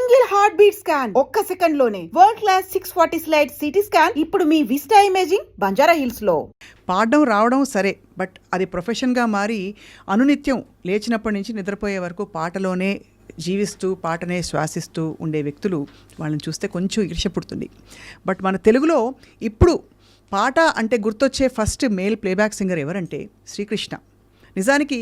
Single heart beat scan ఒక్క second లోనే world class 640 slide CT scan ఇప్పుడు మీ vista imaging Banjara hills లో. పాడడం రావడం సరే, బట్ అది ప్రొఫెషన్గా మారి అనునిత్యం లేచినప్పటి నుంచి నిద్రపోయే వరకు పాటలోనే జీవిస్తూ పాటనే శ్వాసిస్తూ ఉండే వ్యక్తులు వాళ్ళని చూస్తే కొంచెం ఈర్ష్య పుడుతుంది. బట్ మన తెలుగులో ఇప్పుడు పాట అంటే గుర్తొచ్చే ఫస్ట్ మేల్ ప్లేబ్యాక్ సింగర్ ఎవరంటే శ్రీకృష్ణ. నిజానికి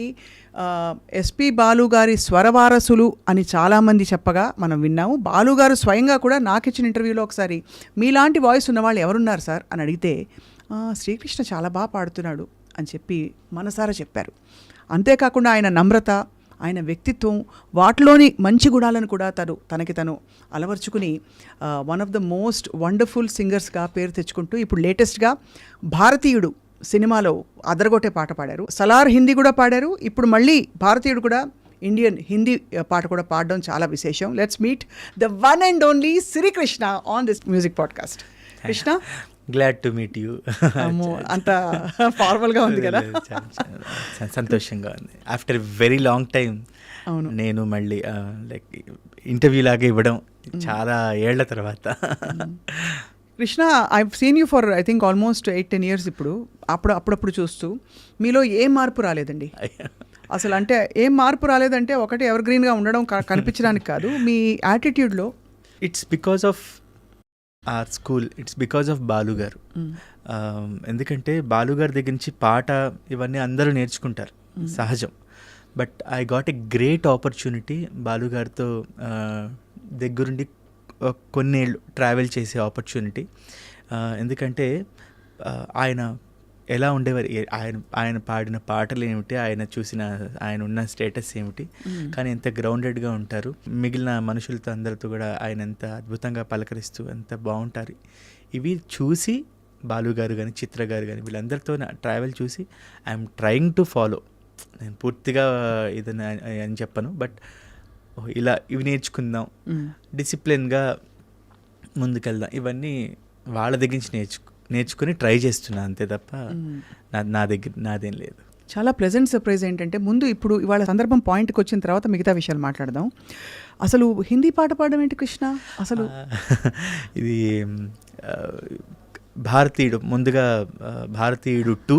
ఎస్పి బాలు గారి స్వరవారసులు అని చాలామంది చెప్పగా మనం విన్నాము. బాలు గారు స్వయంగా కూడా నాకు ఇచ్చిన ఇంటర్వ్యూలో ఒకసారి మీలాంటి వాయిస్ ఉన్నవాళ్ళు ఎవరున్నారు సార్ అని అడిగితే శ్రీకృష్ణ చాలా బాగా పాడుతున్నాడు అని చెప్పి మనసారా చెప్పారు. అంతేకాకుండా ఆయన నమ్రత, ఆయన వ్యక్తిత్వం, వాటిలోని మంచి గుణాలను కూడా తనకి తను అలవర్చుకుని one of the most wonderful సింగర్స్గా పేరు తెచ్చుకుంటూ ఇప్పుడు లేటెస్ట్గా భారతీయుడు సినిమాలో అదరగొట్టే పాట పాడారు. సలార్ హిందీ కూడా పాడారు. ఇప్పుడు మళ్ళీ భారతీయుడు కూడా ఇండియన్ హిందీ పాట కూడా పాడడం చాలా విశేషం. Let's meet the one and only Srikrishna on this music podcast. Krishna, glad to meet you. అంత ఫార్మల్గా ఉంది కదా, సంతోషంగా ఉంది. ఆఫ్టర్ వెరీ లాంగ్ టైం అవును, నేను మళ్ళీ లైక్ ఇంటర్వ్యూ లాగా ఇవ్వడం చాలా ఏళ్ల తర్వాత. Krishna, I've seen you for I think almost 8-10 years. ఇప్పుడు అప్పుడప్పుడు చూస్తూ మీలో ఏం మార్పు రాలేదండి అసలు. అంటే ఏం మార్పు రాలేదంటే ఒకటి ఎవర్ గ్రీన్గా ఉండడం కనిపించడానికి కాదు, మీ యాటిట్యూడ్లో. It's because of our school, it's because of Balu గారు. ఎందుకంటే బాలు గారి దగ్గర నుంచి పాట ఇవన్నీ అందరూ నేర్చుకుంటారు, సహజం. But I got a great opportunity Balu గారితో దగ్గరుండి కొన్నేళ్ళు ట్రావెల్ చేసే ఆపర్చునిటీ. ఎందుకంటే ఆయన ఎలా ఉండేవారు, ఆయన పాడిన పాటలు ఏమిటి, ఆయన ఉన్న స్టేటస్ ఏమిటి, కానీ ఎంత గ్రౌండెడ్గా ఉంటారు. మిగిలిన మనుషులతో అందరితో కూడా ఆయన ఎంత అద్భుతంగా పలకరిస్తూ ఎంత బాగుంటారు. ఇవి చూసి బాలు గారు కానీ చిత్ర గారు కానీ వీళ్ళందరితో ట్రావెల్ చూసి ఐఎమ్ ట్రయింగ్ టు ఫాలో. నేను పూర్తిగా ఇదని అని చెప్పను, బట్ ఇలా ఇవి నేర్చుకుందాం, డిసిప్లిన్గా ముందుకెళ్దాం, ఇవన్నీ వాళ్ళ దగ్గర నుంచి నేర్చుకుని ట్రై చేస్తున్నా అంతే తప్ప నా దగ్గర నాదేం లేదు. చాలా ప్లెజెంట్ సర్ప్రైజ్ ఏంటంటే ఇప్పుడు ఇవాళ సందర్భం పాయింట్కి వచ్చిన తర్వాత మిగతా విషయాలు మాట్లాడదాం. అసలు హిందీ పాట పాడడం ఏంటి కృష్ణ అసలు? ఇది భారతీయుడు, ముందుగా భారతీయుడు 2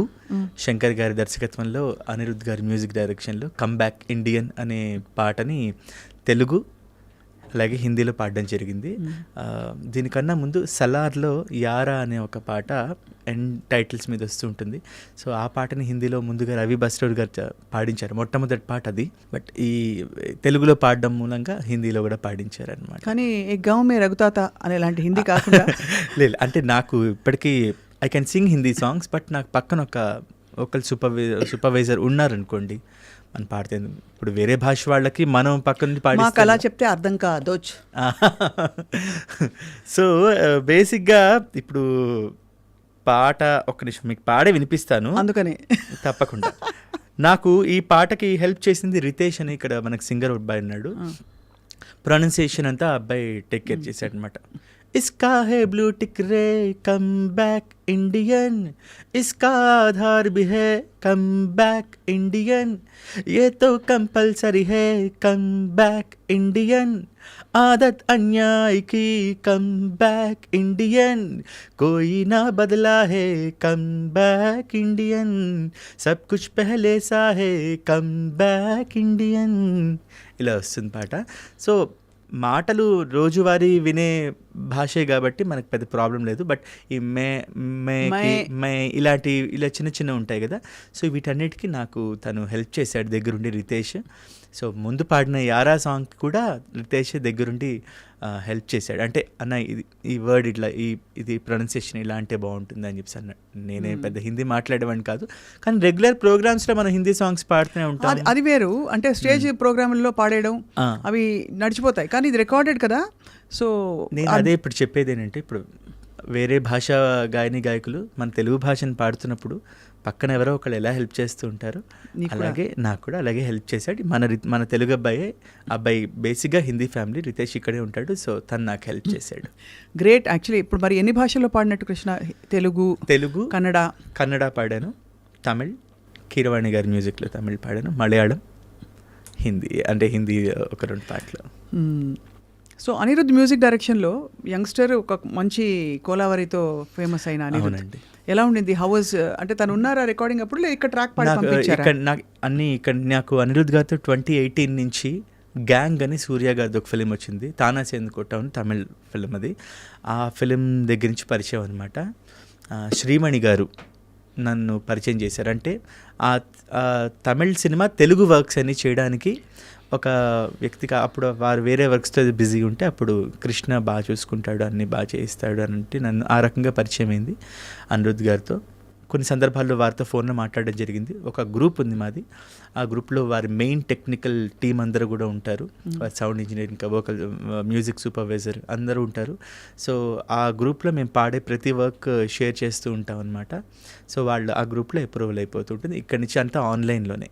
శంకర్ గారి దర్శకత్వంలో అనిరుద్ధ్ గారి మ్యూజిక్ డైరెక్షన్లో కమ్ బ్యాక్ ఇండియన్ అనే పాటని తెలుగు అలాగే హిందీలో పాడడం జరిగింది. దీనికన్నా ముందు సలార్లో యారా అనే ఒక పాట ఎండ్ టైటిల్స్ మీద వస్తూ ఉంటుంది. సో ఆ పాటని హిందీలో ముందుగా రవి బస్టర్ గారు పాడించారు, మొట్టమొదటి పాట అది. బట్ ఈ తెలుగులో పాడడం మూలంగా హిందీలో కూడా పాడించారు అనమాట. కానీ ఏ గావ్ మే రఘుతాత అనేలాంటి హిందీ కాకుండా లేదు, అంటే నాకు ఇప్పటికీ I can sing Hindi songs, but నాకు పక్కన ఒకళ్ళు సూపర్వైజర్ ఉన్నారనుకోండి, మనం పాడితే ఇప్పుడు వేరే భాష వాళ్ళకి మనం పక్కన పాడి అలా చెప్తే అర్థం కాదోచ్. సో బేసిక్గా ఇప్పుడు పాట ఒక్క నిమిషం మీకు పాడే వినిపిస్తాను, అందుకని తప్పకుండా. నాకు ఈ పాటకి హెల్ప్ చేసింది రితేష్ అని ఇక్కడ మనకు సింగర్ అబ్బాయి ఉన్నాడు. ప్రొనౌన్సియేషన్ అంతా అబ్బాయి టేక్ కేర్ చేశాడు అనమాట. इसका है ब्लू टिक रे कम बैक इंडियन, इसका आधार भी है कम बैक इंडियन, ये तो कंपलसरी है कम बैक इंडियन, आदत अन्याय की कम बैक इंडियन, कोई ना बदला है कम बैक इंडियन, सब कुछ पहले सा है कम बैक इंडियन. ఇలా వస్తుంది పాట. సో మాటలు రోజువారీ వినే భాషే కాబట్టి మనకు పెద్ద ప్రాబ్లం లేదు. బట్ ఈ మే ఇలా చిన్న చిన్న ఉంటాయి కదా, సో వీటన్నిటికీ నాకు తను హెల్ప్ చేశాడు దగ్గరుండి రితేష్. సో ముందు పాడిన యారా సాంగ్ కూడా రితేష్ దగ్గరుండి హెల్ప్ చేశాడు. అంటే అన్న ఈ వర్డ్ ఇట్లా ఇది ప్రొనౌన్సియేషన్ ఇలా అంటే బాగుంటుంది అని చెప్పి అన్న. నేనే పెద్ద హిందీ మాట్లాడేవాడిని కాదు, కానీ రెగ్యులర్ ప్రోగ్రామ్స్లో మనం హిందీ సాంగ్స్ పాడుతూనే ఉంటాం. అది వేరు, అంటే స్టేజ్ ప్రోగ్రాంలో పాడేయడం అవి నడిచిపోతాయి, కానీ ఇది రికార్డెడ్ కదా. సో నేను అదే ఇప్పుడు చెప్పేది ఏంటంటే, ఇప్పుడు వేరే భాష గాయకులు మన తెలుగు భాషను పాడుతున్నప్పుడు పక్కన ఎవరో ఒకళ్ళు ఎలా హెల్ప్ చేస్తూ ఉంటారు, అలాగే నాకు కూడా అలాగే హెల్ప్ చేశాడు మన తెలుగు అబ్బాయి బేసిక్గా హిందీ ఫ్యామిలీ, రితేష్ ఇక్కడే ఉంటాడు. సో తను నాకు హెల్ప్ చేశాడు. గ్రేట్. యాక్చువల్లీ ఇప్పుడు మరి ఎన్ని భాషల్లో పాడినట్టు కృష్ణ? తెలుగు, కన్నడ పాడాను, తమిళ్, కీరవాణి గారి మ్యూజిక్లో తమిళ్ పాడాను, మలయాళం, హిందీ ఒక 2 పాటలు. సో అనిరుద్ధ్ మ్యూజిక్ డైరెక్షన్లో యంగ్స్టర్ ఒక మంచి కోలావరితో ఫేమస్ అయిన అనిరుద్ధ్ అవునండి. ఎలా ఉండింది? హౌ వాజ్, అంటే తను ఉన్నారా రికార్డింగ్ అప్పుడు, లేదా ఇక్కడ ట్రాక్ పాడి పంపించారా? నాకు అనిరుద్ధ్ గారితో 2018 నుంచి గ్యాంగ్ అని సూర్య గారిది ఒక ఫిలిం వచ్చింది, తానా సేందుకోట అని తమిళ్ ఫిలిం. అది ఆ ఫిలిం దగ్గర నుంచి పరిచయం అనమాట. శ్రీమణి గారు నన్ను పరిచయం చేశారు. అంటే ఆ తమిళ్ సినిమా తెలుగు వర్క్స్ అని చేయడానికి ఒక వ్యక్తిగా, అప్పుడు వారు వేరే వర్క్స్తో బిజీ ఉంటే అప్పుడు కృష్ణ బాగా చూసుకుంటాడు, అన్నీ బాగా చేయిస్తాడు అని అంటే నన్ను ఆ రకంగా పరిచయం అయింది అనిరుద్ధ్ గారితో. కొన్ని సందర్భాల్లో వారితో ఫోన్లో మాట్లాడడం జరిగింది. ఒక గ్రూప్ ఉంది మాది, ఆ గ్రూప్లో వారి మెయిన్ టెక్నికల్ టీం అందరూ కూడా ఉంటారు. Sound engineering, vocal, music supervisor అందరూ ఉంటారు. సో ఆ గ్రూప్లో మేము పాడే ప్రతి వర్క్ షేర్ చేస్తూ ఉంటాం అనమాట. సో వాళ్ళు ఆ గ్రూప్లో అప్రూవల్ అయిపోతుంటుంది. ఇక్కడి నుంచి అంతా ఆన్లైన్లోనే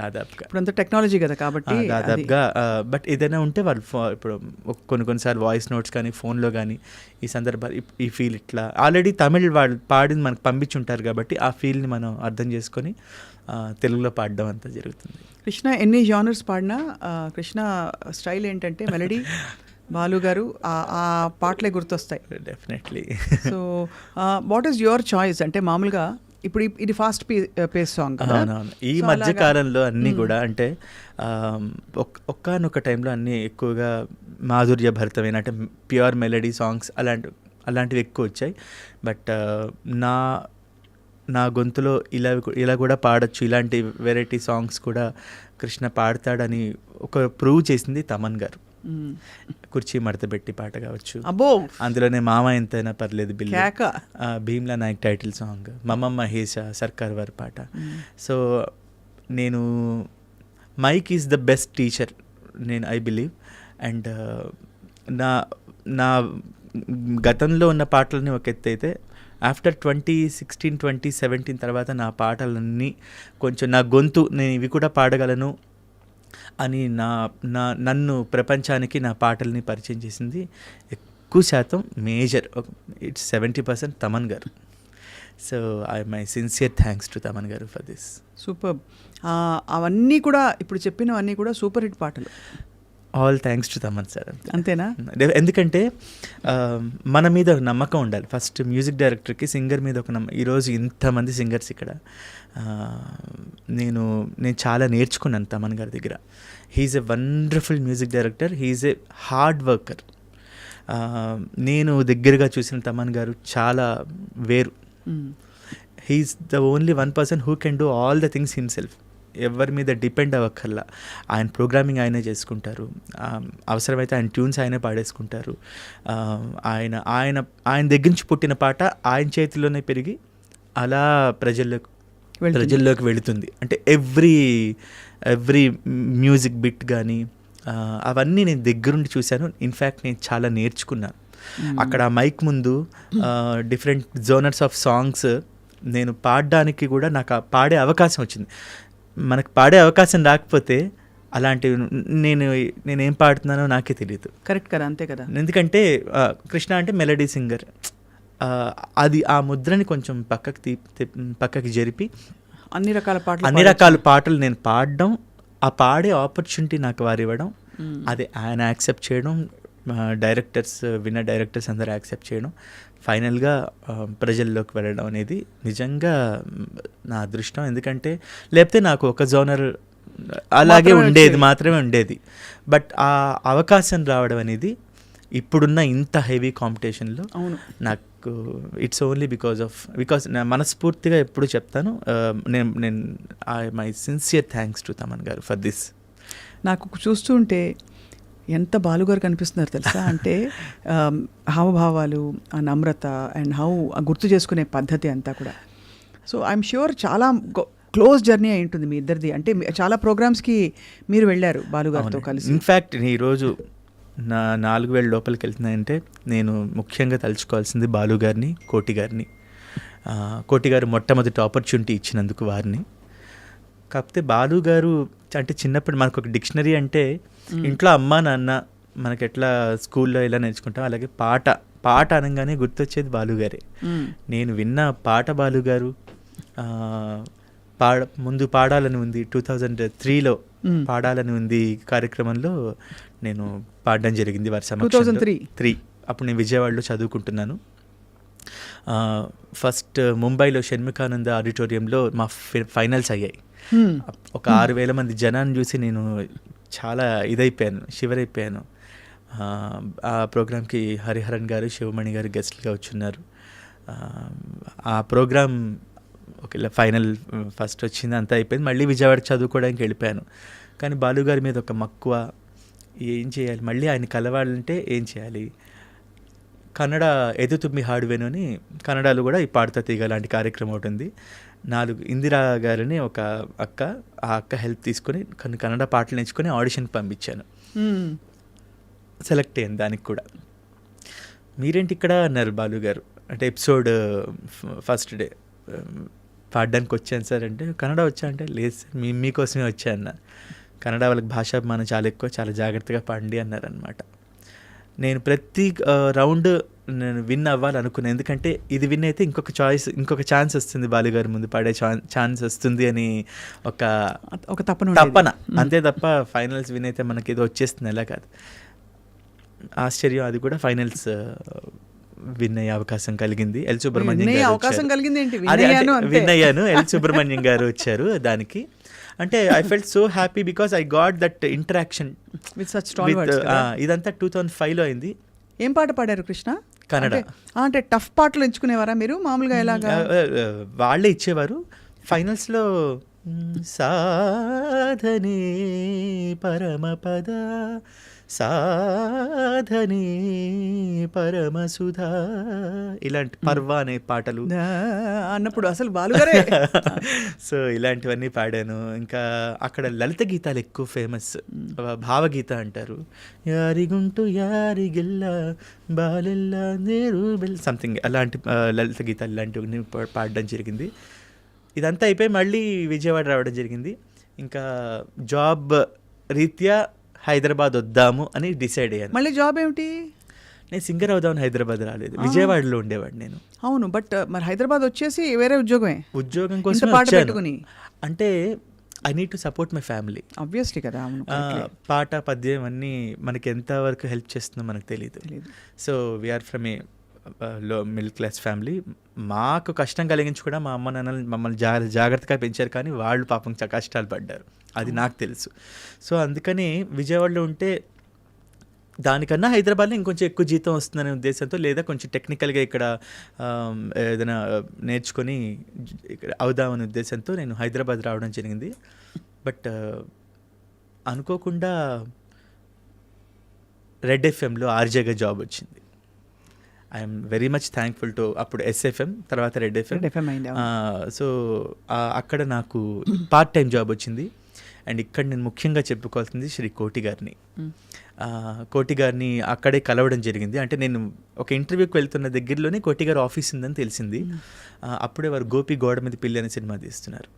దాదాపుగా. ఇప్పుడు అంత టెక్నాలజీ కదా కాబట్టి దాదాపుగా. బట్ ఏదైనా ఉంటే వాళ్ళు ఇప్పుడు కొన్నిసార్లు వాయిస్ నోట్స్ కానీ ఫోన్లో కానీ ఈ సందర్భాలు ఈ ఫీల్ ఇట్లా ఆల్రెడీ తమిళ్ వాళ్ళు పాడింది మనకు పంపించుంటారు కాబట్టి ఆ ఫీల్ని మనం అర్థం చేసుకొని తెలుగులో పాడడం అంతా జరుగుతుంది. కృష్ణ ఎన్ని జానర్స్ పాడినా కృష్ణ స్టైల్ ఏంటంటే మెలడీ, బాలు గారు ఆ పాటలే గుర్తొస్తాయి definitely. So what is your choice? అంటే మామూలుగా ఇప్పుడు ఇది ఫాస్ట్ పేస్ సాంగ్. అవునవును. ఈ మధ్య కాలంలో అన్నీ కూడా అంటే ఒక్కనొక టైంలో అన్నీ ఎక్కువగా మాధుర్య భరితమైన అంటే ప్యూర్ మెలడీ సాంగ్స్ అలాంటివి ఎక్కువ వచ్చాయి. బట్ నా గొంతులో ఇలా కూడా పాడొచ్చు, ఇలాంటి వెరైటీ సాంగ్స్ కూడా కృష్ణ పాడతాడని ఒక ప్రూవ్ చేసింది తమన్ గారు. కుర్చీ మడతబెట్టి పాట కావచ్చు, అబ్బో అందులోనే మామ ఎంతైనా పర్లేదు బిల్లు, కేక, భీమ్లా నాయక్ టైటిల్ సాంగ్, మమ్మమ్మ హేష సర్కార్ వారి పాట. సో నేను mike is the best teacher నేను ఐ బిలీవ్. అండ్ నా గతంలో ఉన్న పాటలని ఒక ఎత్తు అయితే ఆఫ్టర్ 2016, 2017 తర్వాత నా పాటలన్నీ కొంచెం నా గొంతు నేను ఇవి కూడా పాడగలను అని నన్ను ప్రపంచానికి నా పాటల్ని పరిచయం చేసింది ఎక్కువ శాతం మేజర్ ఇట్స్ 70% తమన్ గారు. So my sincere thanks to Thaman గారు ఫర్ దిస్. సూపర్. అవన్నీ కూడా ఇప్పుడు చెప్పినవన్నీ కూడా సూపర్ హిట్ పాటలు. All thanks to Thaman sir. అంతేనా? ఎందుకంటే మన మీద ఒక నమ్మకం ఉండాలి ఫస్ట్. మ్యూజిక్ డైరెక్టర్కి సింగర్ మీద ఒక ఈరోజు ఇంతమంది సింగర్స్ ఇక్కడ నేను చాలా నేర్చుకున్నాను తమన్ గారి దగ్గర. He's a wonderful music director, he's a hard worker. నేను దగ్గరగా చూసిన తమన్ గారు చాలా వేరు. He's the only one person who can do all the things himself. ఎవరి మీద డిపెండ్ అవ్వక్కర్లా. ఆయన ప్రోగ్రామింగ్ ఆయనే చేసుకుంటారు, అవసరమైతే ఆయన ట్యూన్స్ ఆయనే పాడేసుకుంటారు. ఆయన దగ్గర నుంచి పుట్టిన పాట ఆయన చేతిలోనే పెరిగి అలా ప్రజల్లోకి వెళుతుంది. అంటే ఎవ్రీ మ్యూజిక్ బిట్ కానీ అవన్నీ నేను దగ్గరుండి చూశాను. ఇన్ఫ్యాక్ట్ నేను చాలా నేర్చుకున్నాను అక్కడ మైక్ ముందు. డిఫరెంట్ జోనర్స్ ఆఫ్ సాంగ్స్ నేను పాడడానికి కూడా నాకు పాడే అవకాశం వచ్చింది. మనకు పాడే అవకాశం రాకపోతే అలాంటివి నేనేం పాడుతున్నానో నాకే తెలియదు. కరెక్ట్ కదా, అంతే కదా. ఎందుకంటే కృష్ణ అంటే మెలడీ సింగర్, అది ఆ ముద్రని కొంచెం పక్కకి జరిపి అన్ని రకాల పాటలు నేను పాడడం, ఆ పాడే ఆపర్చునిటీ నాకు వారు ఇవ్వడం, అది ఆయన యాక్సెప్ట్ చేయడం, విన్న డైరెక్టర్స్ అందరూ యాక్సెప్ట్ చేయడం, ఫైనల్గా ప్రజల్లోకి వెళ్ళడం అనేది నిజంగా నా అదృష్టం. ఎందుకంటే లేకపోతే నాకు ఒక జోనర్ అలాగే మాత్రమే ఉండేది. బట్ ఆ అవకాశం రావడం అనేది ఇప్పుడున్న ఇంత హెవీ కాంపిటీషన్లో నాకు ఇట్స్ ఓన్లీ బికాస్ నా మనస్ఫూర్తిగా ఎప్పుడు చెప్తాను, నేను my sincere thanks to Thaman గారు ఫర్ దిస్. నాకు చూస్తుంటే ఎంత బాలుగారు కనిపిస్తున్నారు తెలుసా. అంటే హావభావాలు, ఆ నమ్రత అండ్ గుర్తు చేసుకునే పద్ధతి అంతా కూడా. సో ఐఎమ్ ష్యూర్ చాలా క్లోజ్ జర్నీ అయి ఉంటుంది మీ ఇద్దరిది. అంటే చాలా ప్రోగ్రామ్స్కి మీరు వెళ్ళారు బాలుగారితో కలిసి. ఇన్ఫ్యాక్ట్ ఈరోజు నా 4000 లోపలికి వెళ్తున్నాయంటే నేను ముఖ్యంగా తలుచుకోవాల్సింది బాలు గారిని, కోటి గారిని. కోటి గారు మొట్టమొదటి ఆపర్చునిటీ ఇచ్చినందుకు వారిని. కాకపోతే బాలు గారు అంటే చిన్నప్పుడు మనకు ఒక డిక్షనరీ అంటే ఇంట్లో అమ్మ నాన్న మనకి ఎట్లా స్కూల్లో ఎలా నేర్చుకుంటాం అలాగే పాట అనగానే గుర్తొచ్చేది బాలుగారే. నేను విన్న పాట బాలుగారు ముందు పాడాలని ఉంది 2003లో పాడాలని ఉంది కార్యక్రమంలో నేను పాడడం జరిగింది వారి 2003. అప్పుడు నేను విజయవాడలో చదువుకుంటున్నాను. ఫస్ట్ ముంబైలో షణ్ముఖానంద ఆడిటోరియంలో మా ఫైనల్స్ అయ్యాయి. ఒక 6,000 మంది జనాన్ని చూసి నేను చాలా ఇదైపోయాను, షివరైపోయాను. ఆ ప్రోగ్రామ్కి హరిహరన్ గారు, శివమణి గారు గెస్ట్లుగా వచ్చున్నారు. ఆ ప్రోగ్రామ్ ఒక ఫైనల్ ఫస్ట్ వచ్చింది, అంతా అయిపోయింది. మళ్ళీ విజయవాడ చదువుకోవడానికి వెళ్ళిపోయాను. కానీ బాలుగారి మీద ఒక మక్కువ, ఏం చేయాలి, మళ్ళీ ఆయన కలవాలంటే ఏం చేయాలి. కన్నడ ఎదు తుమ్మి హాడువేను అని కన్నడలో కూడా ఈ పాడుతా తీగ లాంటి కార్యక్రమం ఒకటి ఉంది. 4 ఇందిరా గారిని ఒక అక్క, ఆ అక్క హెల్ప్ తీసుకొని కొన్ని కన్నడ పాటలు నేర్చుకొని ఆడిషన్కి పంపించాను. సెలెక్ట్ అయ్యాను దానికి కూడా. మీరేంటి ఇక్కడ అన్నారు బాలు గారు. అంటే ఎపిసోడ్ ఫస్ట్ డే పాడడానికి వచ్చాను సార్ అంటే, కన్నడ వచ్చా అంటే, లేదు సార్ మీకోసమే వచ్చా అన్న. కన్నడ వాళ్ళకి భాషాభిమానం చాలా ఎక్కువ, చాలా జాగ్రత్తగా పాడండి అన్నారనమాట. నేను ప్రతి రౌండ్ నేను విన్ అవ్వాలనుకున్నాను. ఎందుకంటే ఇది విన్ అయితే ఇంకొక ఛాన్స్ వస్తుంది, బాలుగారి ముందు పాడే ఛాన్స్ వస్తుంది అని ఒక తప్పన. అంతే తప్ప ఫైనల్స్ విన్ అయితే మనకి ఏదో వచ్చేస్తుంది ఎలా కాదు. ఆశ్చర్యం, అది కూడా ఫైనల్స్ విన్ అయ్యే అవకాశం కలిగింది. ఎల్ సుబ్రహ్మణ్యం విన్ అయ్యాను. ఎల్ సుబ్రహ్మణ్యం గారు వచ్చారు దానికి. అంటే I felt so happy because I got that interaction with such stalwarts. ఇదంతా 2005లో అయింది. ఏం పాట పాడారు కృష్ణ? కన్నడ. అంటే టఫ్ పాటలు ఎంచుకునేవారా మీరు మామూలుగా? ఎలాగా? వాళ్ళే ఇచ్చేవారు. ఫైనల్స్లో సాధనే పరమపద సాధనే పరమసుధా ఇలాంటి పర్వ అనే పాటలు అన్నప్పుడు అసలు బాలుగారే. సో ఇలాంటివన్నీ పాడాను. ఇంకా అక్కడ లలిత గీతాలు ఎక్కువ ఫేమస్, భావగీత అంటారు. యారిగుంటూ యారిగిల్ల బాలెల్ల నేరు బెల్ సంథింగ్ అలాంటి లలిత గీతాలు ఇలాంటివన్నీ పాడడం జరిగింది. ఇదంతా అయిపోయి మళ్ళీ విజయవాడ రావడం జరిగింది. ఇంకా జాబ్ రీత్యా హైదరాబాద్ వద్దాము అని డిసైడ్ అయ్యాను. మళ్ళీ జాబ్ ఏమిటి? నేను సింగర్ అవుదామని హైదరాబాద్ రాలేదు, విజయవాడలో ఉండేవాడు నేను. అవును, బట్ మరి హైదరాబాద్ వచ్చేసి వేరే ఉద్యోగం కోసం పాట పెట్టుకుని. అంటే I need to support my family. Obviously కదా. పాట పద్యం అన్నీ మనకి ఎంతవరకు హెల్ప్ చేస్తుందో మనకు తెలియదు. సో వీఆర్ ఫ్రమ్ ఏ లో మిడిల్ క్లాస్ ఫ్యామిలీ. మాకు కష్టం కలిగించి కూడా మా అమ్మ నాన్నలు మమ్మల్ని జాగ్రత్తగా పెంచారు, కానీ వాళ్ళు పాపం కష్టాలు పడ్డారు, అది నాకు తెలుసు. సో అందుకని విజయవాడలో ఉంటే దానికన్నా హైదరాబాద్లో ఇంకొంచెం ఎక్కువ జీతం వస్తుందనే ఉద్దేశంతో, లేదా కొంచెం టెక్నికల్గా ఇక్కడ ఏదైనా నేర్చుకొని ఇక్కడ అవుదామనే ఉద్దేశంతో నేను హైదరాబాద్ రావడం జరిగింది. బట్ అనుకోకుండా రెడ్ ఎఫ్ఎంలో ఆర్జేగా జాబ్ వచ్చింది. I'm very much thankful to అప్పుడు ఎస్ఎఫ్ఎం, తర్వాత రెడ్ ఎఫ్ఎం. సో అక్కడ నాకు పార్ట్ టైం జాబ్ వచ్చింది. అండ్ ఇక్కడ నేను ముఖ్యంగా చెప్పుకోవాల్సింది శ్రీ కోటి గారిని. కోటి గారిని అక్కడే కలవడం జరిగింది. అంటే నేను ఒక ఇంటర్వ్యూకి వెళ్తున్న దగ్గరలోనే కోటి గారు ఆఫీస్ ఉందని తెలిసింది. అప్పుడే వారు గోపి గోడ మీద పిల్లి అనే సినిమా తీస్తున్నారు.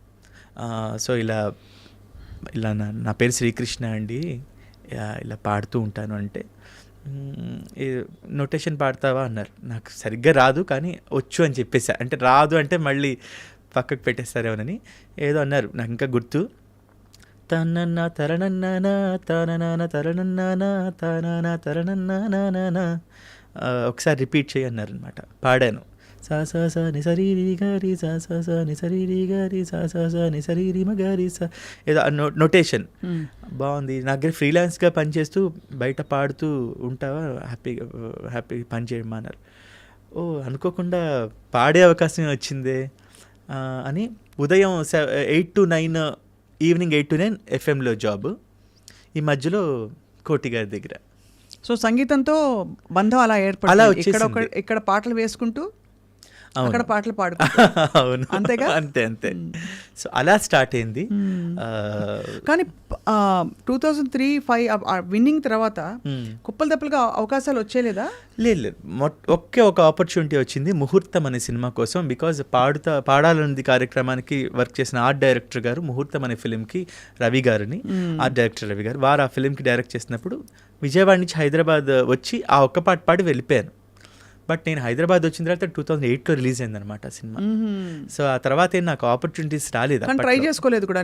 సో ఇలా నా పేరు శ్రీకృష్ణ అండి, ఇలా పాడుతూ ఉంటాను అంటే, నోటేషన్ పాడతావా అన్నారు. నాకు సరిగ్గా రాదు కానీ వచ్చు అని చెప్పేసా. అంటే రాదు అంటే మళ్ళీ పక్కకు పెట్టేస్తారేమోనని ఏదో అన్నారు, నాకు ఇంకా గుర్తు. తనన్న తరణన్న తనన తరణన్న తనన తరణన్న ఒకసారి రిపీట్ చేయన్నారు అనమాట. పాడాను. సా సా సా ని సరీరి గారి సా సా సా ని సరీరి గారి సా సా సా ని సరీరి మగారి సా ఏదో నోటేషన్ బాగుంది. నా దగ్గర ఫ్రీలాన్స్గా పనిచేస్తూ బయట పాడుతూ ఉంటావా, హ్యాపీ పని చేయమన్నారు. ఓ అనుకోకుండా పాడే అవకాశం వచ్చిందే అని ఉదయం 8 to 9, ఈవినింగ్ 8 to 9 ఎఫ్ఎంలో జాబ్. ఈ మధ్యలో కోటి గారి దగ్గర. సో సంగీతంతో బంధం అలా ఏర్పడింది. ఇక్కడ పాటలు వేసుకుంటూ అక్కడ పాటలు పాడుకుంటూ. అవును, అంతేగా. అంతే. సో అలా స్టార్ట్ అయింది. కానీ 2003-05 విన్నింగ్ తర్వాత కుప్పలు తప్పులుగా అవకాశాలు వచ్చేలేదా? లేదు, ఒక ఆపర్చునిటీ వచ్చింది ముహూర్తం అనే సినిమా కోసం. బికాజ్ పాడాలన్నది కార్యక్రమానికి వర్క్ చేసిన ఆర్ట్ డైరెక్టర్ గారు ముహూర్తం అనే ఫిలింకి రవి గారిని, ఆర్ట్ డైరెక్టర్ రవి గారు, వారు ఆ ఫిలింకి డైరెక్ట్ చేసినప్పుడు విజయవాడ నుంచి హైదరాబాద్ వచ్చి ఆ ఒక్క పాట పాడి వెళ్ళిపోయాను. బట్ నేను హైదరాబాద్ వచ్చిన తర్వాత 2008లో రిలీజ్ అయింది అనమాట సినిమా. సో ఆ తర్వాత ఏం నాకు ఆపర్చునిటీస్ రాలేదు. కానీ ట్రై చేసుకోలేదు కూడా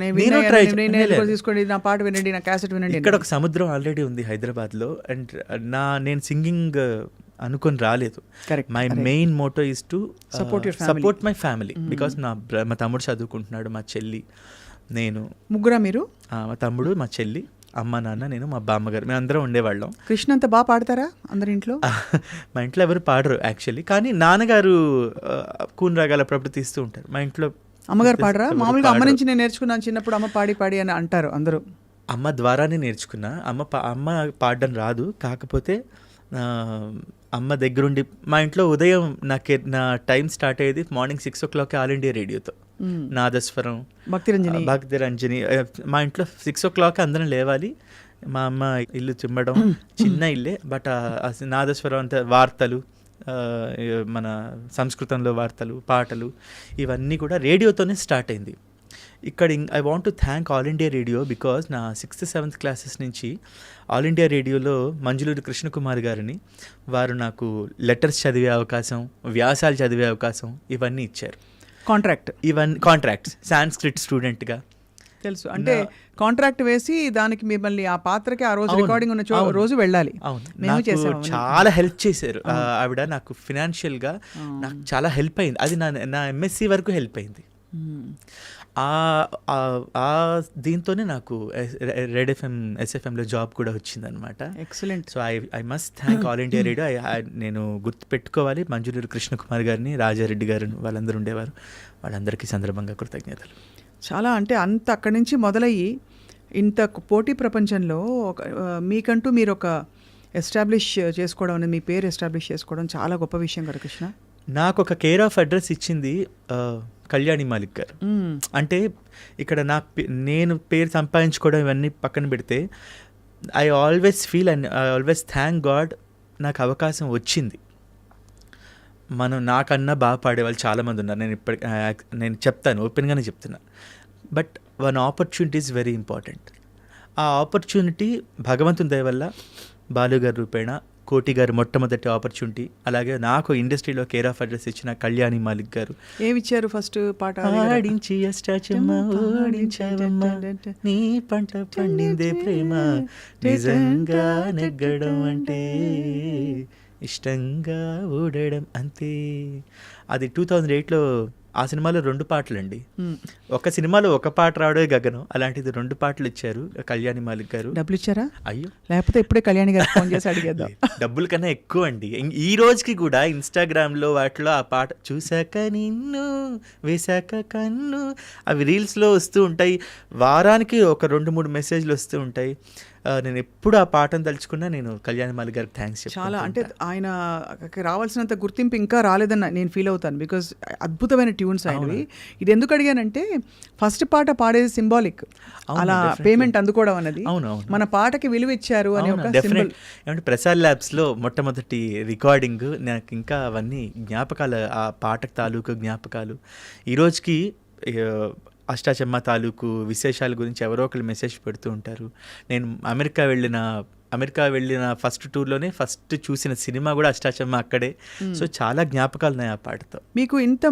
తీసుకోండి, నా పాట వినండి, నా క్యాసెట్ వినండి. ఇక్కడ ఒక సముద్రం ఆల్రెడీ ఉంది హైదరాబాద్లో, అండ్ నేను సింగింగ్ అనుకొని రాలేదు. My main motto is to support my family, because మా తమ్ముడు చదువుకుంటున్నాడు, మా చెల్లి, నేను ముగ్గురా మీరు? మా తమ్ముడు, మా చెల్లి, అమ్మ, నాన్న, నేను, మా బామ్మగారు, మేము అందరం ఉండేవాళ్ళం. కృష్ణ అంతా బాగా పాడతారా అందరి ఇంట్లో? మా ఇంట్లో ఎవరు పాడరు యాక్చువల్లీ, కానీ నాన్నగారు కూన్ రాగాల అప్పుడప్పుడు తీస్తూ ఉంటారు. మా ఇంట్లో అమ్మగారు పాడరా? మామూలుగా అమ్మ నుంచి నేను నేర్చుకున్నాను చిన్నప్పుడు, అమ్మ పాడి పాడి అని అంటారు అందరూ. అమ్మ ద్వారానే నేర్చుకున్నా. అమ్మ పాడడం రాదు, కాకపోతే అమ్మ దగ్గరుండి మా ఇంట్లో ఉదయం నా టైం స్టార్ట్ అయ్యేది మార్నింగ్ 6 o'clock ఆల్ ఇండియా రేడియోతో, నాదస్వరం, భక్తి రంజని. మా ఇంట్లో 6 o'clock అందరం లేవాలి. మా అమ్మ ఇల్లు చిమ్మడం, చిన్న ఇల్లే, బట్ నాదస్వరం అంతా వార్తలు, మన సంస్కృతంలో వార్తలు, పాటలు, ఇవన్నీ కూడా రేడియోతోనే స్టార్ట్ అయింది. ఇక్కడ I want to thank all India radio, because నా 6th 7th క్లాసెస్ నుంచి ఆల్ ఇండియా రేడియోలో మంజులూరి కృష్ణకుమార్ గారిని వారు నాకు లెటర్స్ చదివే అవకాశం, వ్యాసాలు చదివే అవకాశం, ఇవన్నీ ఇచ్చారు. కాంట్రాక్ట్స్ సాంస్క్రిట్ స్టూడెంట్గా తెలుసు. అంటే కాంట్రాక్ట్ వేసి దానికి మిమ్మల్ని ఆ పాత్రకి ఆ రోజు రికార్డింగ్ ఉన్న రోజు వెళ్ళాలి. అవును, నాకు చాలా హెల్ప్ చేశారు ఆవిడ. నాకు ఫినాన్షియల్గా నాకు చాలా హెల్ప్ అయింది. అది నా MSc వరకు హెల్ప్ అయింది. దీంతోనే నాకు రెడ్ FM SFMలో జాబ్ కూడా వచ్చిందనమాట. Excellent. So I must thank all India radio. నేను గుర్తుపెట్టుకోవాలి మంజులూరు కృష్ణకుమార్ గారిని, రాజారెడ్డి గారు, వాళ్ళందరూ ఉండేవారు. వాళ్ళందరికీ సందర్భంగా కృతజ్ఞతలు. చాలా అంటే అంత అక్కడి నుంచి మొదలయ్యి ఇంత పోటీ ప్రపంచంలో మీకంటూ మీరు ఒక ఎస్టాబ్లిష్ చేసుకోవడం అనేది, మీ పేరు ఎస్టాబ్లిష్ చేసుకోవడం చాలా గొప్ప విషయం కదా కృష్ణ. నాకు ఒక కేర్ ఆఫ్ అడ్రస్ ఇచ్చింది కళ్యాణి మాలిక్ గారు. అంటే ఇక్కడ నేను పేరు సంపాదించుకోవడం ఇవన్నీ పక్కన పెడితే, I always feel and I always thank God నాకు అవకాశం వచ్చింది. నాకన్నా బాగా పాడేవాళ్ళు చాలామంది ఉన్నారు. నేను చెప్తాను, ఓపెన్గానే చెప్తున్నా. But one opportunity is very important. ఆ ఆపర్చునిటీ భగవంతుని దయ వల్ల బాలు గారి రూపేణ, కోటి గారు మొట్టమొదటి ఆపర్చునిటీ, అలాగే నాకు ఇండస్ట్రీలో కేర్ ఆఫ్ అడ్రస్ ఇచ్చిన కళ్యాణి మాలిక్ గారు. ఏమిచ్చారు ఫస్ట్ పాట? ఆడించి నీ పంట పండిందే ప్రేమ, నిజంగా నెగ్గడం అంటే ఇష్టంగా ఊడడం అంతే. అది 2008లో. ఆ సినిమాలో 2 పాటలండి. ఒక సినిమాలో ఒక పాట రావడే గగనం, అలాంటిది 2 పాటలు ఇచ్చారు కళ్యాణి మాలిక్ గారు. డబ్బులు ఇచ్చారా? అయ్యో, లేకపోతే ఇప్పుడే కళ్యాణి గారు ఫోన్ చేసి అడిగేద్దాం. డబ్బుల కన్నా ఎక్కువ అండి. ఈ రోజుకి కూడా ఇన్స్టాగ్రామ్లో వాటిలో ఆ పాట చూశాక నిన్ను వేశాక కన్ను, అవి రీల్స్లో వస్తూ ఉంటాయి. వారానికి ఒక 2-3 మెసేజ్లు వస్తూ ఉంటాయి. నేను ఎప్పుడు ఆ పాటను తలుచుకున్నా నేను కళ్యాణి మాలిక్ గారికి థ్యాంక్స్ చెప్తాను. చాలా అంటే ఆయన రావాల్సినంత గుర్తింపు ఇంకా రాలేదని నేను ఫీల్ అవుతాను. బికాజ్ అద్భుతమైన ట్యూన్స్ ఆయనవి. ఇది ఎందుకు అడిగానంటే, ఫస్ట్ పాట పాడేది సింబాలిక్, అలా పేమెంట్ అందుకోవడం అన్నది. మన పాటకి విలువ ఇచ్చారు అని ఒక సింబల్. ఏమంటే ప్రసాద్ ల్యాబ్స్లో మొట్టమొదటి రికార్డింగ్ నాకు ఇంకా అవన్నీ జ్ఞాపకాలు, ఆ పాటకు తాలూకు జ్ఞాపకాలు. ఈరోజుకి అష్టాచెమ్మ తాలూకు విశేషాల గురించి ఎవరో ఒకరు మెసేజ్ పెడుతూ ఉంటారు. నేను అమెరికా వెళ్ళిన ఫస్ట్ టూర్లోనే ఫస్ట్ చూసిన సినిమా కూడా అష్టాచెమ్మ అక్కడే. సో చాలా జ్ఞాపకాలు ఉన్నాయి ఆ పాటతో. మీకు ఇంత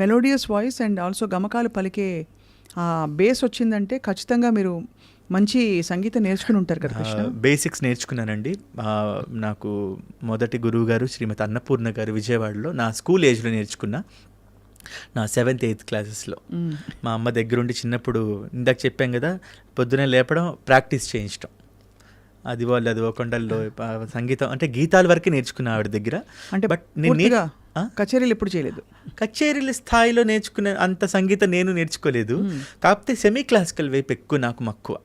మెలోడియస్ వాయిస్ అండ్ ఆల్సో గమకాలు పలికే బేస్ వచ్చిందంటే ఖచ్చితంగా మీరు మంచి సంగీతం నేర్చుకుని ఉంటారు కదా కృష్ణ. బేసిక్స్ నేర్చుకున్నానండి. నాకు మొదటి గురువు గారు శ్రీమతి అన్నపూర్ణ గారు విజయవాడలో నా స్కూల్ ఏజ్లో నేర్చుకున్నా. నా 7th 8th క్లాసెస్లో మా అమ్మ దగ్గరుండి చిన్నప్పుడు, ఇందాక చెప్పాం కదా, పొద్దునే లేపడం, ప్రాక్టీస్ చేయించడం, అది కొండల్లో సంగీతం అంటే గీతాల వరకే నేర్చుకున్నా ఆవిడ దగ్గర. అంటే బట్ నేను కచేరీలు ఎప్పుడు చేయలేదు. కచేరీల స్థాయిలో నేర్చుకునే అంత సంగీతం నేను నేర్చుకోలేదు. కాకపోతే సెమీ క్లాసికల్ వైపు ఎక్కువ నాకు మక్కువ.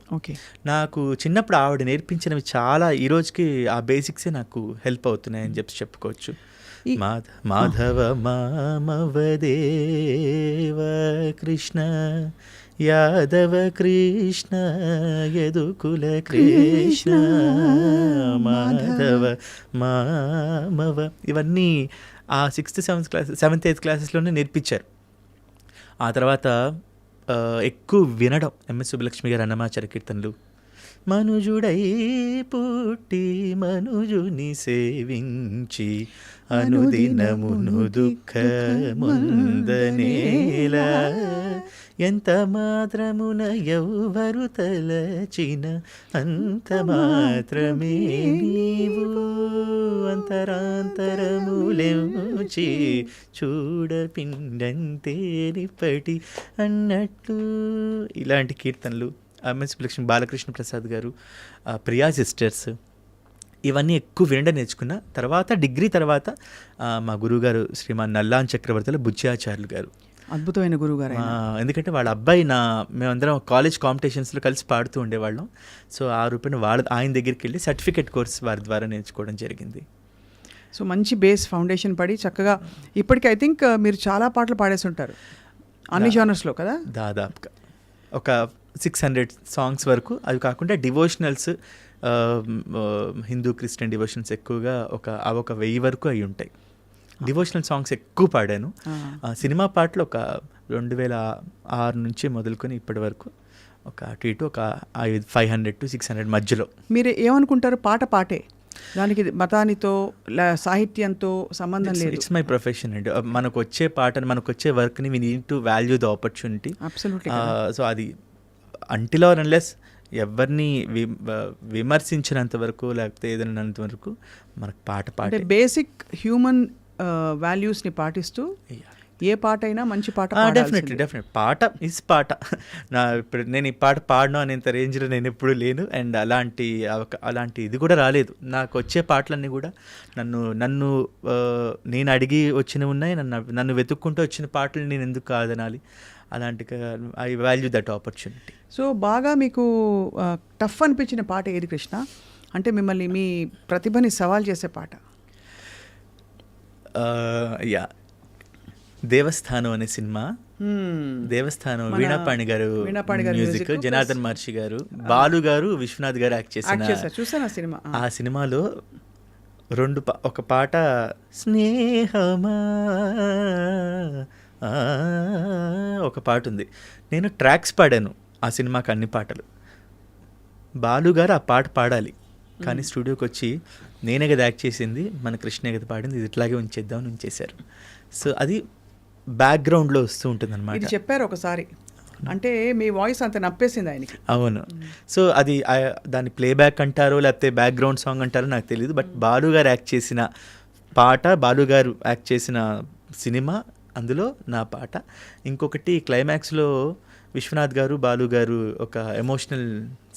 నాకు చిన్నప్పుడు ఆవిడ నేర్పించినవి చాలా ఈ రోజుకి ఆ బేసిక్సే నాకు హెల్ప్ అవుతున్నాయని చెప్పుకోవచ్చు. మాధవ మామవదేవ కృష్ణ యాదవ కృష్ణ యదుకుల కృష్ణ మాధవ మామవ, ఇవన్నీ ఆ 6th 7th 8th క్లాసెస్లోనే నేర్పించారు. ఆ తర్వాత ఎక్కువ వినడం, MS సుబ్బలక్ష్మి గారి అన్నమాచార్య కీర్తనలు, మనుజుడై పుట్టి మనుజుని సేవించి అనుదినమును దుఃఖముందనేలా ఎంత మాత్రమున ఎవ్వరు తలచిన అంత మాత్రమే నీవు అంతరాంతరములెంచి చూడపిండంతేనిపటి అన్నట్లు. ఇలాంటి కీర్తనలు ఎంఎస్ లక్ష్మి బాలకృష్ణ ప్రసాద్ గారు, ప్రియా సిస్టర్స్, ఇవన్నీ ఎక్కువ వినడం నేర్చుకున్న తర్వాత డిగ్రీ తర్వాత మా గురువుగారు శ్రీమాన్ నల్లాన్ చక్రవర్తుల బుచ్చాచార్యులు గారు, అద్భుతమైన గురువు గారు. ఎందుకంటే వాళ్ళ అబ్బాయి మేమందరం కాలేజ్ కాంపిటీషన్స్లో కలిసి పాడుతూ ఉండేవాళ్ళం. సో ఆ రూపాయన ఆయన దగ్గరికి వెళ్ళి సర్టిఫికేట్ కోర్స్ వారి ద్వారా నేర్చుకోవడం జరిగింది. సో మంచి బేస్ ఫౌండేషన్ పడి చక్కగా ఇప్పటికీ ఐ థింక్ మీరు చాలా పాటలు పాడేసి ఉంటారు అన్ని జానర్స్లో కదా, దాదాపుగా ఒక 600 సాంగ్స్ వరకు. అవి కాకుండా డివోషనల్స్, హిందూ క్రిస్టియన్ డివోషనల్స్ ఎక్కువగా ఒక 1000 వరకు అయి ఉంటాయి. డివోషనల్ సాంగ్స్ ఎక్కువ పాడాను. సినిమా పాటలు ఒక 2006 నుంచి మొదలుకొని ఇప్పటి వరకు ఒక అటు ఇటు ఒక 500 to 600 మధ్యలో. మీరు ఏమనుకుంటారు? పాట పాటే, దానికి మతానితో సాహిత్యంతో సంబంధం లేదు. ఇట్స్ మై ప్రొఫెషన్ అండి. మనకు వచ్చే పాటని, మనకు వచ్చే వర్క్ని we need to value the opportunity. Absolutely. So అది అంటిల్ ఆర్ అన్లెస్ ఎవరిని విమర్శించినంత వరకు లేకపోతే ఏదైనా వరకు మనకు పాట పాటే బేసిక్ హ్యూమన్ వాల్యూస్ని పాటిస్తూ ఏ పాట అయినా మంచి పాట. డెఫినెట్లీ పాట ఇస్ పాట. ఇప్పుడు నేను ఈ పాట పాడను అనేంత రేంజ్లో నేను ఎప్పుడు లేను. అండ్ అలాంటి ఇది కూడా రాలేదు. నాకు వచ్చే పాటలన్నీ కూడా నేను అడిగి వచ్చినవి ఉన్నాయి. నన్ను వెతుక్కుంటూ వచ్చిన పాటలు నేను ఎందుకు కాదనాలి? అలాంటి I value that opportunity. So బాగా మీకు టఫ్ అనిపించిన పాట ఏది కృష్ణ? అంటే మిమ్మల్ని మీ ప్రతిభని సవాల్ చేసే పాట? దేవస్థానం అనే సినిమా. దేవస్థానం వీణాపాణి గారు మ్యూజిక్, జనార్దన్ మహర్షి గారు, బాలు గారు, విశ్వనాథ్ గారు యాక్ట్ చేసిన సినిమా. ఆ సినిమాలో ఒక పాట స్నేహమా ఒక పాట ఉంది. నేను ట్రాక్స్ పాడాను ఆ సినిమాకి, అన్ని పాటలు. బాలు గారు ఆ పాట పాడాలి కానీ స్టూడియోకి వచ్చి నేనే కదా యాక్ట్ చేసింది, మన కృష్ణే కదా పాడింది, ఇది ఇట్లాగే ఉంచేద్దామని ఉంచేశారు. సో అది బ్యాక్గ్రౌండ్లో వస్తూ ఉంటుంది అనమాట. ఇది చెప్పారు ఒకసారి, అంటే మీ వాయిస్ అంత నప్పేసింది ఆయనకి. అవును. సో అది దాన్ని ప్లేబ్యాక్ అంటారో లేకపోతే బ్యాక్గ్రౌండ్ సాంగ్ అంటారో నాకు తెలియదు. బట్ బాలు గారు యాక్ట్ చేసిన పాట, బాలు గారు యాక్ట్ చేసిన సినిమా, అందులో నా పాట. ఇంకొకటి క్లైమాక్స్లో విశ్వనాథ్ గారు, బాలు గారు ఒక ఎమోషనల్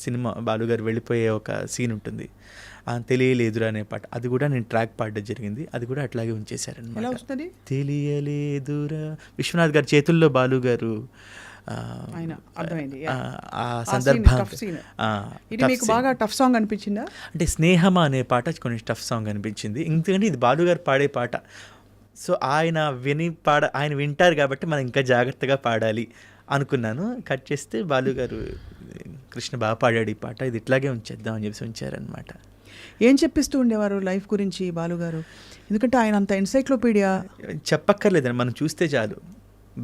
సినిమా, బాలు గారు వెళ్ళిపోయే ఒక సీన్ ఉంటుంది, తెలియలేదురా అనే పాట. అది కూడా నేను ట్రాక్ పాడడం జరిగింది. అది కూడా అట్లాగే ఉంచేశారన్నమాట. తెలియలేదురా విశ్వనాథ్ గారి చేతుల్లో బాలు గారు ఆ సందర్భం బాగా టఫ్ సాంగ్ అనిపించిందా? అంటే స్నేహమా అనే పాట కొంచెం టఫ్ సాంగ్ అనిపించింది. ఎందుకంటే ఇది బాలు గారు పాడే పాట. సో ఆయన వింటారు కాబట్టి మనం ఇంకా జాగ్రత్తగా పాడాలి అనుకున్నాను. కట్ చేస్తే బాలు గారు కృష్ణ బాగా పాడాడు ఈ పాట, ఇది ఇట్లాగే ఉంచేద్దాం అని చెప్పి ఉంచారనమాట. ఏం చెప్పిస్తూ ఉండేవారు లైఫ్ గురించి బాలు గారు? ఎందుకంటే ఆయన అంత ఎన్సైక్లోపీడియా. చెప్పక్కర్లేదండి, మనం చూస్తే చాలు.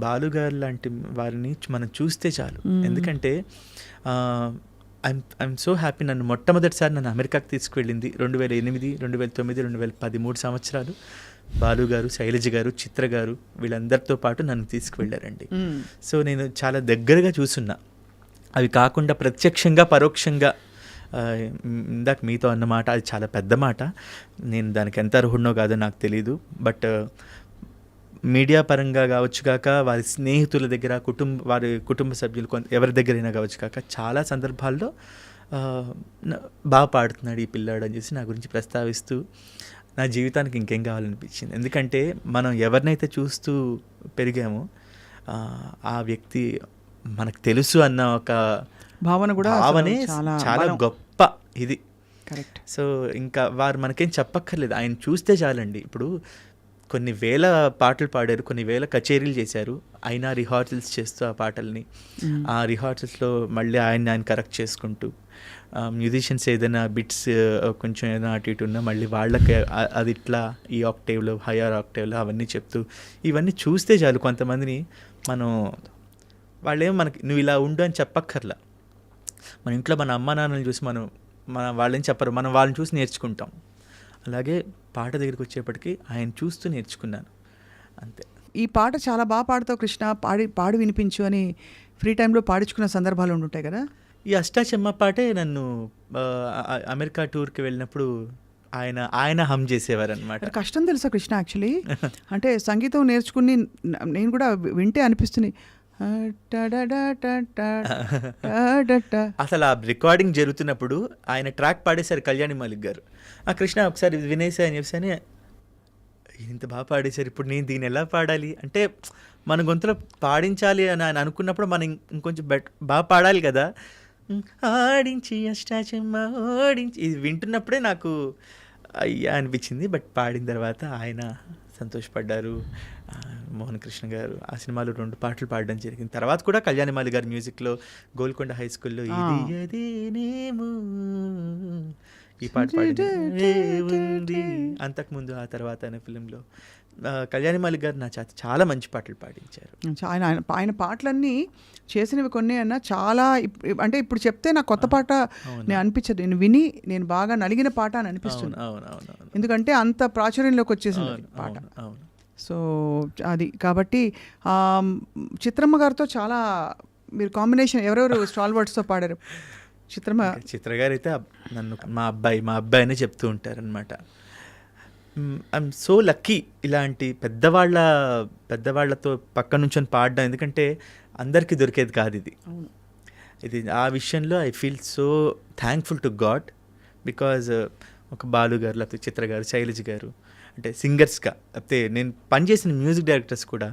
బాలు గారు లాంటి వారిని మనం చూస్తే చాలు. ఎందుకంటే ఐఎమ్ సో హ్యాపీ. నన్ను మొట్టమొదటిసారి అమెరికాకి తీసుకువెళ్ళింది 2008, 2009, 2013 సంవత్సరాలు. బాలు గారు, శైలజ గారు, చిత్ర గారు వీళ్ళందరితో పాటు నన్ను తీసుకువెళ్ళారండి. సో నేను చాలా దగ్గరగా చూసున్నా. అవి కాకుండా ప్రత్యక్షంగా, పరోక్షంగా, ఇందాక మీతో అన్నమాట అది చాలా పెద్ద మాట, నేను దానికి ఎంత అర్హుడినో కాదో నాకు తెలీదు. బట్ మీడియా పరంగా కావచ్చు కాక, వారి స్నేహితుల దగ్గర, వారి కుటుంబ సభ్యులు ఎవరి దగ్గరైనా కావచ్చు కాక, చాలా సందర్భాల్లో బాగా పాడుతున్నాడు ఈ పిల్లాడు అని చేసి నా గురించి ప్రస్తావిస్తూ నా జీవితానికి ఇంకేం కావాలనిపించింది. ఎందుకంటే మనం ఎవరినైతే చూస్తూ పెరిగామో ఆ వ్యక్తి మనకు తెలుసు అన్న ఒక భావనే చాలా గొప్ప ఇది. కరెక్ట్. సో ఇంకా వారు మనకేం చెప్పక్కర్లేదు, ఆయన చూస్తే చాలండి. ఇప్పుడు కొన్ని వేల పాటలు పాడారు, కొన్ని వేల కచేరీలు చేశారు, అయినా రిహార్సల్స్ చేస్తూ ఆ పాటల్ని, ఆ రిహార్సల్స్లో మళ్ళీ ఆయన కరెక్ట్ చేసుకుంటూ, మ్యూజిషియన్స్ ఏదైనా బిట్స్ కొంచెం ఏదైనా అటు ఇటు ఉన్నా మళ్ళీ వాళ్ళకి అది ఇట్లా ఈ ఆక్టేవ్లో, హయ్యర్ ఆక్టేవ్లో అవన్నీ చెప్తూ, ఇవన్నీ చూస్తే చాలు కొంతమందిని మనం వాళ్ళేమో మనకి నువ్వు ఇలా ఉండు అని చెప్పక్కర్లా. మన ఇంట్లో మన అమ్మ నాన్నలు చూసి మన వాళ్ళని చెప్పరు, మనం వాళ్ళని చూసి నేర్చుకుంటాం. అలాగే పాట దగ్గరికి వచ్చేప్పటికి ఆయన చూస్తూ నేర్చుకున్నాను అంతే. ఈ పాట చాలా బాగా పాడుతావు కృష్ణ, పాడి వినిపించు అని ఫ్రీ టైంలో పాడించుకున్న సందర్భాలు ఉండుంటాయి కదా. ఈ అష్టాచెమ్మ పాటే నన్ను అమెరికా టూర్కి వెళ్ళినప్పుడు ఆయన హమ్ చేసేవారు అనమాట. అది కష్టం తెలుసా కృష్ణ యాక్చువల్లీ. అంటే సంగీతం నేర్చుకుని నేను కూడా వింటే అనిపిస్తుంది అసలు ఆ రికార్డింగ్ జరుగుతున్నప్పుడు ఆయన ట్రాక్ పాడేశారు కళ్యాణి మాలిక్ గారు. ఆ కృష్ణ ఒకసారి వినేసా అని చెప్పేసి ఇంత బాగా పాడేశారు, ఇప్పుడు నేను దీన్ని ఎలా పాడాలి అంటే మన గొంతులో పాడించాలి అని ఆయన అనుకున్నప్పుడు మనం ఇంకొంచెం బాగా పాడాలి కదా. ఆడించి అష్టాచెమ్మ ఓడించి ఇది వింటున్నప్పుడే నాకు అయ్యా అనిపించింది. బట్ పాడిన తర్వాత ఆయన సంతోషపడ్డారు. మోహన్ కృష్ణ గారు ఆ సినిమాలో 2 పాటలు పాడడం జరిగింది. తర్వాత కూడా కళ్యాణి మాలి గారి మ్యూజిక్లో గోల్కొండ హై స్కూల్లో ఇది అదేనేమో ఈ పాట పాడింది. అంతకుముందు ఆ తర్వాత అనే ఫిలింలో కళ్యాణి మాలిక్ గారు నా చేత చాలా మంచి పాటలు పాడించారు. ఆయన పాటలన్నీ చేసినవి కొన్ని అన్న చాలా అంటే ఇప్పుడు చెప్తే నాకు కొత్త పాట నేను అనిపించదు, నేను విని నేను బాగా నలిగిన పాట అని అనిపిస్తుంది. ఎందుకంటే అంత ప్రాచుర్యంలోకి వచ్చేసింది పాట. సో అది కాబట్టి చిత్రమ్మ గారితో చాలా మీరు కాంబినేషన్ ఎవరెవరు స్టాల్ వర్డ్స్తో పాడారు? చిత్ర గారు అయితే నన్ను మా అబ్బాయి అని చెప్తూ ఉంటారనమాట. ఐఎమ్ సో లక్కీ ఇలాంటి పెద్దవాళ్ళతో పక్క నుంచొని పాడడం, ఎందుకంటే అందరికీ దొరికేది కాదు ఇది. ఆ విషయంలో I feel so thankful to God, because ఒక బాలు గారు లేకపోతే చిత్ర గారు, శైలజ్ గారు అంటే సింగర్స్గా, లేకపోతే నేను పనిచేసిన మ్యూజిక్ డైరెక్టర్స్ కూడా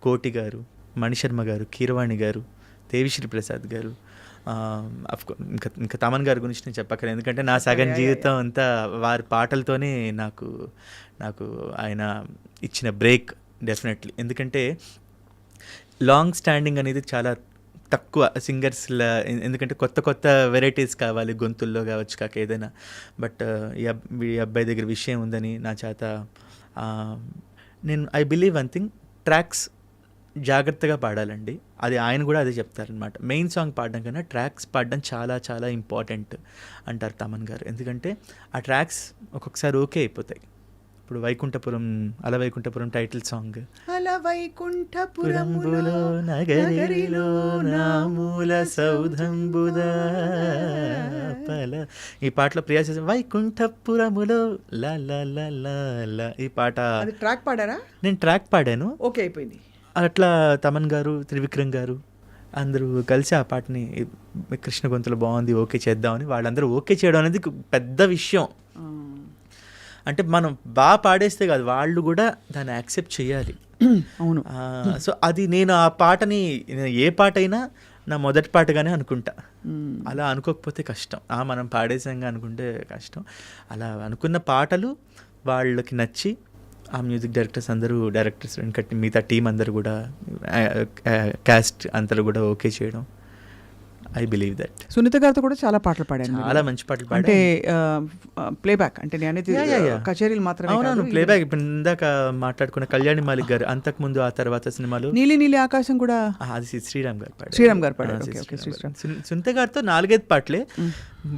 కోటి గారు, మణిశర్మ గారు, కీరవాణి గారు, దేవిశ్రీ ప్రసాద్ గారు, ఇంకా తమన్ గారి గురించి నేను చెప్పక్కర్లేదు, ఎందుకంటే నా సగం జీవితం అంతా వారి పాటలతోనే నాకు ఆయన ఇచ్చిన బ్రేక్ డెఫినెట్లీ. ఎందుకంటే లాంగ్ స్టాండింగ్ అనేది చాలా తక్కువ సింగర్స్లో, ఎందుకంటే కొత్త వెరైటీస్ కావాలి గొంతుల్లో కావచ్చు కాక ఏదైనా. బట్ ఈ అబ్బాయి దగ్గర విషయం ఉందని నా చేత I believe one thing, tracks జాగ్రత్తగా పాడాలండి. అది ఆయన కూడా అదే చెప్తారనమాట. మెయిన్ సాంగ్ పాడడం కన్నా ట్రాక్స్ పాడడం చాలా చాలా ఇంపార్టెంట్ అంటారు తమన్ గారు. ఎందుకంటే ఆ ట్రాక్స్ ఒక్కొక్కసారి ఓకే అయిపోతాయి. ఇప్పుడు వైకుంఠపురం టైటిల్ సాంగ్ అలవైకుంఠపురములో నగరిలో నామూల సౌధంబుద ఈ పాటలో ప్రియా చేసే వైకుంఠపురములో లా లా లా లా లా ఈ పాట ట్రాక్ పాడారా? నేను ట్రాక్ పాడాను, ఓకే అయిపోయింది. అట్లా తమన్ గారు, త్రివిక్రమ్ గారు అందరూ కలిసి ఆ పాటని కృష్ణ గొంతులో బాగుంది ఓకే చేద్దామని వాళ్ళందరూ ఓకే చేయడం అనేది పెద్ద విషయం. అంటే మనం బాగా పాడేస్తే కాదు, వాళ్ళు కూడా దాన్ని యాక్సెప్ట్ చేయాలి. అవును. సో అది నేను ఆ పాటని ఏ పాట అయినా నా మొదటి పాటగానే అనుకుంటా. అలా అనుకోకపోతే కష్టం, మనం పాడేసాంగా అనుకుంటే కష్టం. అలా అనుకున్న పాటలు వాళ్ళకి నచ్చి ఆ మ్యూజిక్ డైరెక్టర్స్ అందరూ, డైరెక్టర్స్ మిగతా టీం అందరూ కూడా, క్యాస్ట్ అందరూ కూడా ఓకే చేయడం, ఐ బిలీవ్ దట్. సునీత గారితో కూడా చాలా పాటలు పాడాను, చాలా మంచి పాటలు పాడాను. అంటే ప్లేబ్యాక్ అంటే నేను అనేది కచేరీలు మాత్రమే కాదు, ప్లేబ్యాక్. ఇప్పుడు ఇందాక మాట్లాడుకున్న కళ్యాణి మాలిక్ గారు, అంతకుముందు ఆ తర్వాత సినిమాలు నీలి ఆకాశం కూడా అది శ్రీరామ్ గారు పాడారు. సునీత గారితో 4-5 పాటలే.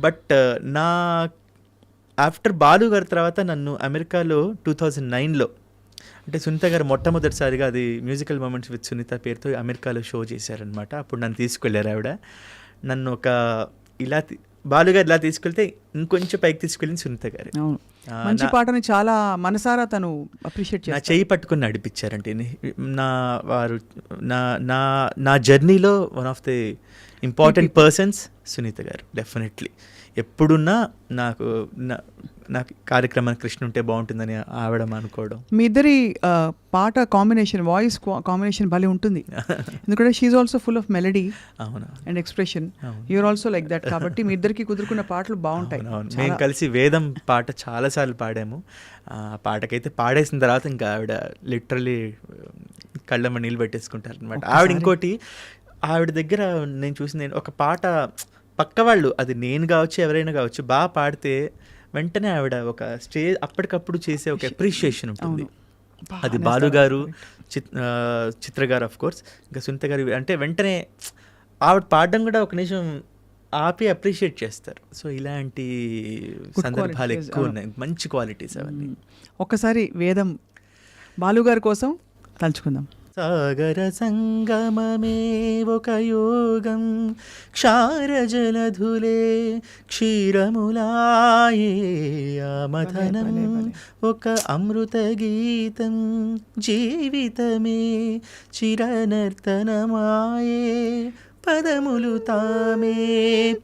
బట్ నా ఆఫ్టర్ బాలు గారి తర్వాత నన్ను అమెరికాలో 2009లో అంటే సునీత గారు మొట్టమొదటిసారిగా అది మ్యూజికల్ మూమెంట్స్ విత్ సునీత పేరుతో అమెరికాలో షో చేశారనమాట. అప్పుడు నన్ను తీసుకెళ్ళారు ఆవిడ. నన్ను బాలుగారు ఇలా తీసుకెళ్తే ఇంకొంచెం పైకి తీసుకెళ్ళింది సునీత గారు. మంచి పాటని చాలా మనసారా తను అప్రిషియేట్ చేశారు. నా చెయ్యి పట్టుకుని నడిపించారంటే నా జర్నీలో one of the important persons Sunitha గారు. డెఫినెట్లీ ఎప్పుడున్నా నాకు కార్యక్రమానికి కృష్ణ ఉంటే బాగుంటుందని ఆవిడ అనుకోవడం. మీ ఇద్దరి పాట కాంబినేషన్, వాయిస్ కాంబినేషన్ భలే ఉంటుంది. ఎందుకంటే she also full of melody and expression. You're also like that. కాబట్టి మీ ఇద్దరికి కుదురుకున్న పాటలు బాగుంటాయి. మేము కలిసి వేదం పాట చాలాసార్లు పాడాము. ఆ పాటకైతే పాడేసిన తర్వాత ఇంకా ఆవిడ లిటరలీ కళ్ళమ్మ నీళ్ళు పెట్టేసుకుంటారు అనమాట. ఆవిడ ఇంకోటి, ఆవిడ దగ్గర నేను చూసింది ఒక పాట పక్క వాళ్ళు, అది నేను కావచ్చు ఎవరైనా కావచ్చు, బాగా పాడితే వెంటనే ఆవిడ ఒక స్టేజ్ అప్పటికప్పుడు చేసే ఒక అప్రిషియేషన్ ఉంటుంది. అది బాలు గారు, చిత్ర గారు ఆఫ్ కోర్స్, ఇంకా సునీత గారు అంటే వెంటనే ఆవిడ పాడడం కూడా ఒక నిమిషం ఆపి అప్రిషియేట్ చేస్తారు. సో ఇలాంటి సందర్భాలు qualities, ఎక్కువ ఉన్నాయి, మంచి క్వాలిటీస్ అవన్నీ. ఒక్కసారి వేదం బాలుగారి కోసం తలుచుకుందాం. సాగర సంగమమే ఒక యోగం, క్షారజలధులే క్షీరములాయే, ఆమథనం ఒక అమృత గీతం, జీవితమే చిరనర్తనమాయే, పదములు తామే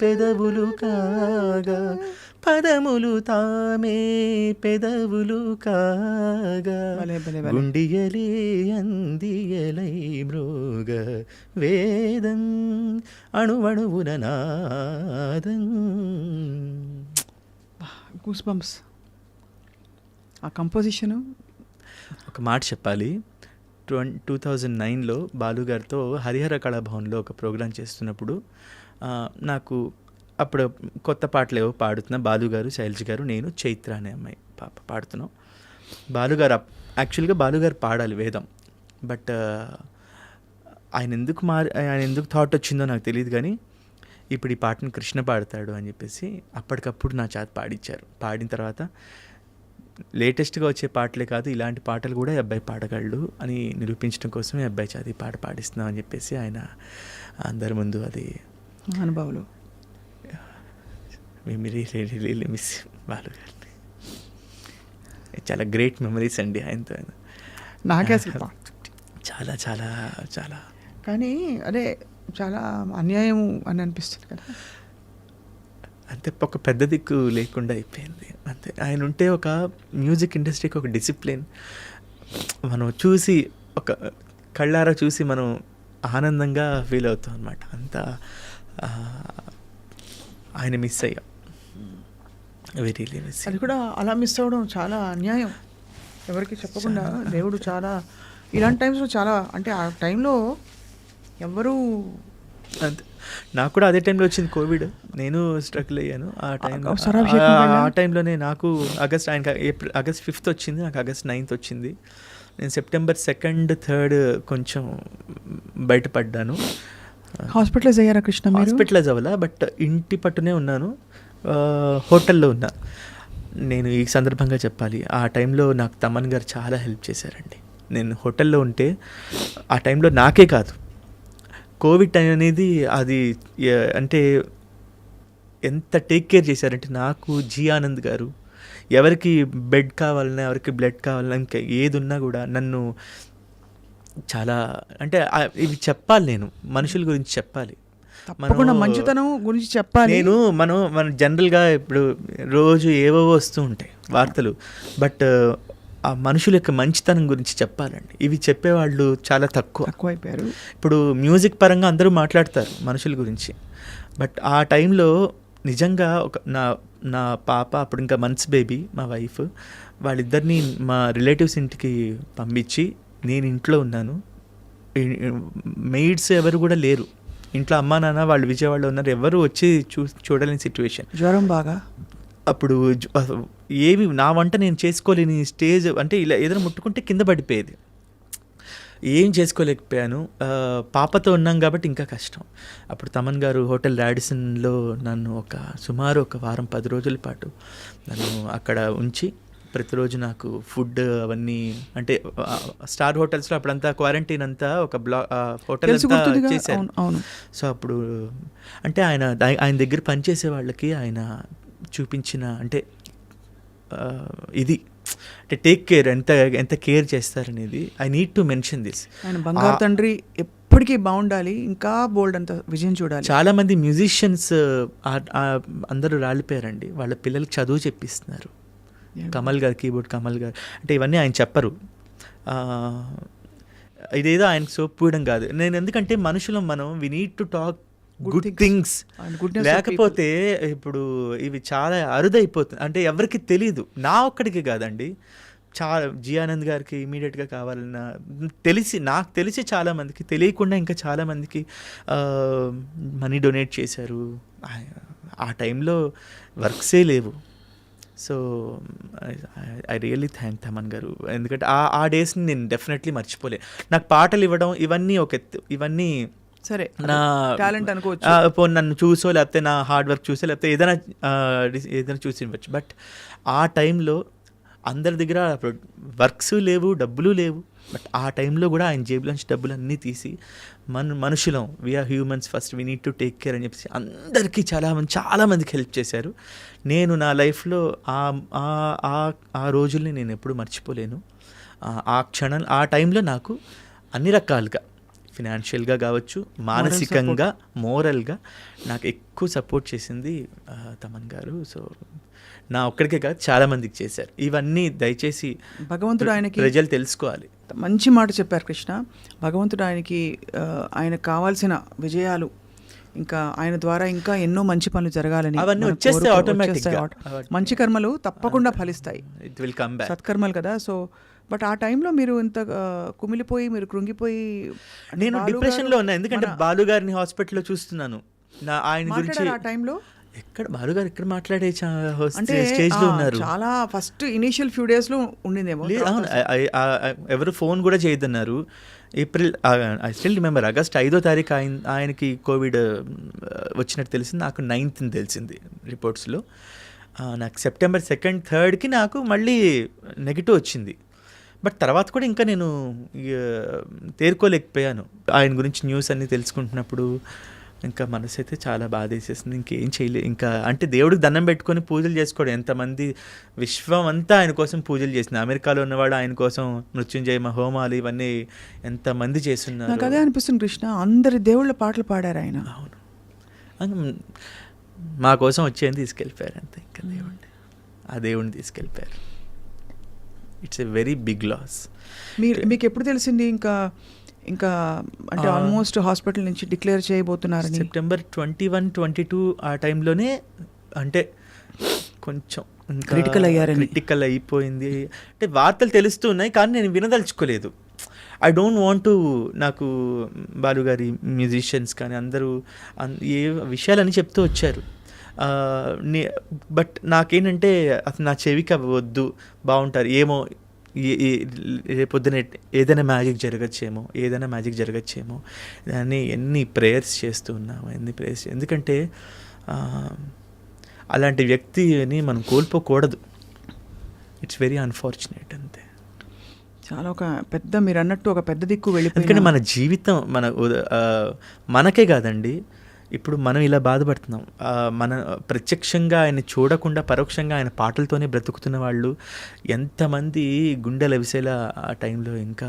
పెదవులు కాగా, పదములు తామే పెదవులు కాగా, గుండియలే అందియలై మృగ వేదం అణువణువున నాదం. Goose bumps. ఆ కంపోజిషను ఒక మాట చెప్పాలి. 2009లో బాలుగారితో హరిహర కళాభవన్లో ఒక ప్రోగ్రాం చేస్తున్నప్పుడు నాకు అప్పుడు కొత్త పాటలు ఏవో పాడుతున్నా. బాలుగారు, శైలజ గారు, నేను, చైత్ర అనే అమ్మాయి పాప పాడుతున్నాం. బాలుగారు యాక్చువల్గా బాలుగారు పాడాలి వేదం, బట్ ఆయన ఎందుకు థాట్ వచ్చిందో నాకు తెలియదు, కానీ ఇప్పుడు ఈ పాటను కృష్ణ పాడతాడు అని చెప్పేసి అప్పటికప్పుడు నా చేత పాడించారు. పాడిన తర్వాత లేటెస్ట్గా వచ్చే పాటలే కాదు, ఇలాంటి పాటలు కూడా ఈ అబ్బాయి పాడగలడు అని నిరూపించడం కోసమే అబ్బాయి చేత ఈ పాట పాడిస్తున్నాం అని చెప్పేసి ఆయన అందరి ముందు అది అనుభవాలు మిస్ బాలుగారిని. చాలా గ్రేట్ మెమరీస్ అండి ఆయనతో. నాకే అసలు చాలా చాలా చాలా కానీ అదే చాలా అన్యాయం అని అనిపిస్తుంది కదా. అంతే, ఒక పెద్ద దిక్కు లేకుండా అయిపోయింది అంతే. ఆయన ఉంటే ఒక మ్యూజిక్ ఇండస్ట్రీకి ఒక డిసిప్లిన్ మనం చూసి, ఒక కళ్ళారా చూసి మనం ఆనందంగా ఫీల్ అవుతాం అన్నమాట. అంతా ఆయన మిస్ అయ్యాం. Very miss. అది కూడా అలా మిస్ అవ్వడం చాలా అన్యాయం. ఎవరికి చెప్పకుండా దేవుడు చాలా ఇలాంటి టైమ్స్లో చాలా, అంటే ఆ టైంలో ఎవరు అంతే. నాకు కూడా అదే టైంలో వచ్చింది కోవిడ్, నేను స్ట్రగుల్ అయ్యాను ఆ టైంలోనే. నాకు ఆగస్ట్ 5th వచ్చింది, నాకు ఆగస్ట్ 9th వచ్చింది. నేను సెప్టెంబర్ 2nd 3rd కొంచెం బయటపడ్డాను. హాస్పిటలైజ్ అయ్యారా కృష్ణ? హాస్పిటలైజ్ అవ్వాలా, బట్ ఇంటి పట్టునే ఉన్నాను, హోటల్లో ఉన్నా. నేను ఈ సందర్భంగా చెప్పాలి, ఆ టైంలో నాకు తమన్ గారు చాలా హెల్ప్ చేశారండి. నేను హోటల్లో ఉంటే ఆ టైంలో నాకే కాదు, కోవిడ్ టైం అనేది అది అంటే ఎంత టేక్ కేర్ చేశారంటే, నాకు జీ ఆనంద్ గారు ఎవరికి బెడ్ కావాలన్నా, ఎవరికి బ్లడ్ కావాలన్నా, ఇంకా ఏది ఉన్నా కూడా నన్ను చాలా, అంటే ఇవి చెప్పాలి, నేను మనుషుల గురించి చెప్పాలి, తప్పకుండా మంచితనం గురించి చెప్పాలి. మన జనరల్గా ఇప్పుడు రోజు ఏవో వస్తూ ఉంటాయి వార్తలు, బట్ ఆ మనుషుల యొక్క మంచితనం గురించి చెప్పాలండి. ఇవి చెప్పేవాళ్ళు చాలా తక్కువైపోయారు. ఇప్పుడు మ్యూజిక్ పరంగా అందరూ మాట్లాడతారు మనుషుల గురించి, బట్ ఆ టైంలో నిజంగా నా పాప, అప్పుడు ఇంకా మంత్స్ బేబీ, మా వైఫ్, వాళ్ళిద్దరిని మా రిలేటివ్స్ ఇంటికి పంపించి నేను ఇంట్లో ఉన్నాను. మెయిడ్స్ ఎవరు కూడా లేరు ఇంట్లో, అమ్మా నాన్న వాళ్ళు విజయవాడలో ఉన్నారు, ఎవరు వచ్చి చూడలేని సిచ్యువేషన్. జ్వరం బాగా, అప్పుడు ఏవి నా వంట నేను చేసుకోలేని స్టేజ్, అంటే ఇలా ఏదైనా ముట్టుకుంటే కింద పడిపోయేది, ఏం చేసుకోలేకపోయాను. పాపతో ఉన్నాం కాబట్టి ఇంకా కష్టం. అప్పుడు తమన్ గారు హోటల్ రాడిసన్లో నన్ను సుమారు ఒక వారం 10 రోజుల పాటు నన్ను అక్కడ ఉంచి ప్రతిరోజు నాకు ఫుడ్ అవన్నీ, అంటే స్టార్ హోటల్స్లో అప్పుడంతా క్వారంటైన్ అంతా ఒక హోటల్ చేశారు. సో అప్పుడు అంటే ఆయన దగ్గర పనిచేసే వాళ్ళకి ఆయన చూపించిన అంటే ఇది, అంటే టేక్ కేర్, ఎంత కేర్ చేస్తారనేది I need to mention this. ఆయన బంగారు తండ్రి ఎప్పటికీ బాగుండాలి, ఇంకా బోల్డ్ అంత విజయం చూడాలి. చాలామంది మ్యూజిషియన్స్ అందరూ రాలిపోయారండి, వాళ్ళ పిల్లలకి చదువు చెప్పిస్తున్నారు. కమల్ గారు, కీబోర్డ్ కమల్ గారు, అంటే ఇవన్నీ ఆయన చెప్పరు. ఇదేదో ఆయనకు సోపుయడం కాదు. నేను ఎందుకంటే మనుషులం మనం, we need to talk good things, లేకపోతే ఇప్పుడు ఇవి చాలా అరుదైపోతుంది. అంటే ఎవరికి తెలీదు, నా ఒక్కడికి కాదండి, చాలా జీ ఆనంద్ గారికి ఇమీడియట్గా కావాలన్నా నాకు తెలిసి చాలామందికి తెలియకుండా ఇంకా చాలామందికి మనీ డొనేట్ చేశారు. ఆ టైంలో వర్క్సే లేవు. So I really thank Thaman గారు, ఎందుకంటే ఆ డేస్ని నేను డెఫినెట్లీ మర్చిపోలే. నాకు పాటలు ఇవ్వడం ఇవన్నీ ఒక ఎత్తు, ఇవన్నీ సరే నా టాలెంట్ అనుకోవచ్చు. పోనీ నన్ను చూసో లేకపోతే నా హార్డ్ వర్క్ చూసో లేకపోతే ఏదైనా చూసి ఇవ్వచ్చు. బట్ ఆ టైంలో అందరి దగ్గర వర్క్స్ లేవు, డబ్బులు లేవు. బట్ ఆ టైంలో కూడా ఆయన జేబులోంచి డబ్బులు అన్నీ తీసి మనుషులం, we're humans first, we need to take care అని చెప్పేసి అందరికీ చాలామందికి హెల్ప్ చేశారు. నేను నా లైఫ్లో ఆ రోజుల్ని నేను ఎప్పుడూ మర్చిపోలేను. ఆ టైంలో నాకు అన్ని రకాలుగా ఫినాన్షియల్గా కావచ్చు, మానసికంగా, మోరల్గా నాకు ఎక్కువ సపోర్ట్ చేసింది తమన్ గారు. సో నా ఒక్కడికే కాదు, చాలామందికి చేశారు. ఇవన్నీ దయచేసి భగవంతుడు ఆయనకి ప్రజలు తెలుసుకోవాలి. మంచి మాట చెప్పారు కృష్ణ. భగవంతుడు ఆయనకు కావాల్సిన విజయాలు, ఇంకా ఆయన ద్వారా ఇంకా ఎన్నో మంచి పనులు జరగాలని, అవన్నీ వచ్చేస్తాయి ఆటోమేటిక్గా. మంచి కర్మలు తప్పకుండా ఫలిస్తాయి, ఇట్ విల్ కమ్ బ్యాక్, సత్కర్మలు కదా. సో బట్ ఆ టైంలో మీరు ఇంత కుమిలిపోయి, మీరు కృంగిపోయి, నేను డిప్రెషన్లో ఉన్నా. ఎందుకంటే బాలు గారిని హాస్పిటల్లో చూస్తున్నాను. ఆయన గురించి ఆ టైంలో ఎక్కడ బాలు గారు ఎక్కడ మాట్లాడే స్టేజ్ లో ఉన్నారు. చాలా ఫస్ట్ ఇనీషియల్ ఫ్యూ డేస్ లో ఉండిందేమో. ఎవరు ఫోన్ కూడా చేయొద్దన్నారు. April, I still remember, August 5వ తారీఖు ఆయనకి కోవిడ్ వచ్చినట్టు తెలిసింది. నాకు 9th తెలిసింది రిపోర్ట్స్లో. నాకు సెప్టెంబర్ 2nd, 3rdకి నాకు మళ్ళీ నెగిటివ్ వచ్చింది. బట్ తర్వాత కూడా ఇంకా నేను తేరుకోలేకపోయాను. ఆయన గురించి న్యూస్ అన్నీ తెలుసుకుంటున్నప్పుడు ఇంకా మనసు అయితే చాలా బాధేసేసింది. ఇంకేం చేయలేదు. ఇంకా అంటే దేవుడికి దండం పెట్టుకొని పూజలు చేసుకోవడం. ఎంతమంది విశ్వం అంతా ఆయన కోసం పూజలు చేసింది. అమెరికాలో ఉన్నవాడు ఆయన కోసం మృత్యుంజయ హోమాలు ఇవన్నీ ఎంతమంది చేస్తున్నారు. నాకు అదే అనిపిస్తుంది కృష్ణ, అందరి దేవుళ్ళ పాటలు పాడారు ఆయన. అవును, మా కోసం వచ్చేది తీసుకెళ్ళిపోయారు అంతే. ఇంకా దేవుడిని తీసుకెళ్ళిపోయారు. It's a very big loss. మీకు ఎప్పుడు తెలిసింది ఇంకా అంటే ఆల్మోస్ట్ హాస్పిటల్ నుంచి డిక్లేర్ చేయబోతున్నారని? సెప్టెంబర్ 21, 22 ఆ టైంలోనే, అంటే కొంచెం క్రిటికల్ అయిపోయింది. అంటే వార్తలు తెలుస్తూ ఉన్నాయి కానీ నేను వినదలుచుకోలేదు. I don't want to. నాకు బాలుగారి మ్యూజిషియన్స్ కానీ అందరూ ఏ విషయాలని చెప్తూ వచ్చారు. బట్ నాకేంటంటే అసలు నా చెవికి వద్దు, బాగుంటారు ఏమో, రేపొద్దున ఏదైనా మ్యాజిక్ జరగచ్చేమో అని ఎన్ని ప్రేయర్స్ చేస్తూ ఉన్నాము. ఎందుకంటే అలాంటి వ్యక్తిని మనం కోల్పోకూడదు. ఇట్స్ వెరీ అన్ఫార్చునేట్ అంతే. చాలా మీరు అన్నట్టు ఒక పెద్ద దిక్కు వెళ్ళిపోయింది. ఎందుకంటే మన జీవితం మనకే కాదండి, ఇప్పుడు మనం ఇలా బాధపడుతున్నాం. మన ప్రత్యక్షంగా ఆయన చూడకుండా పరోక్షంగా ఆయన పాటలతోనే బ్రతుకుతున్న వాళ్ళు ఎంతమంది గుండెలు అవిసేలా ఆ టైంలో ఇంకా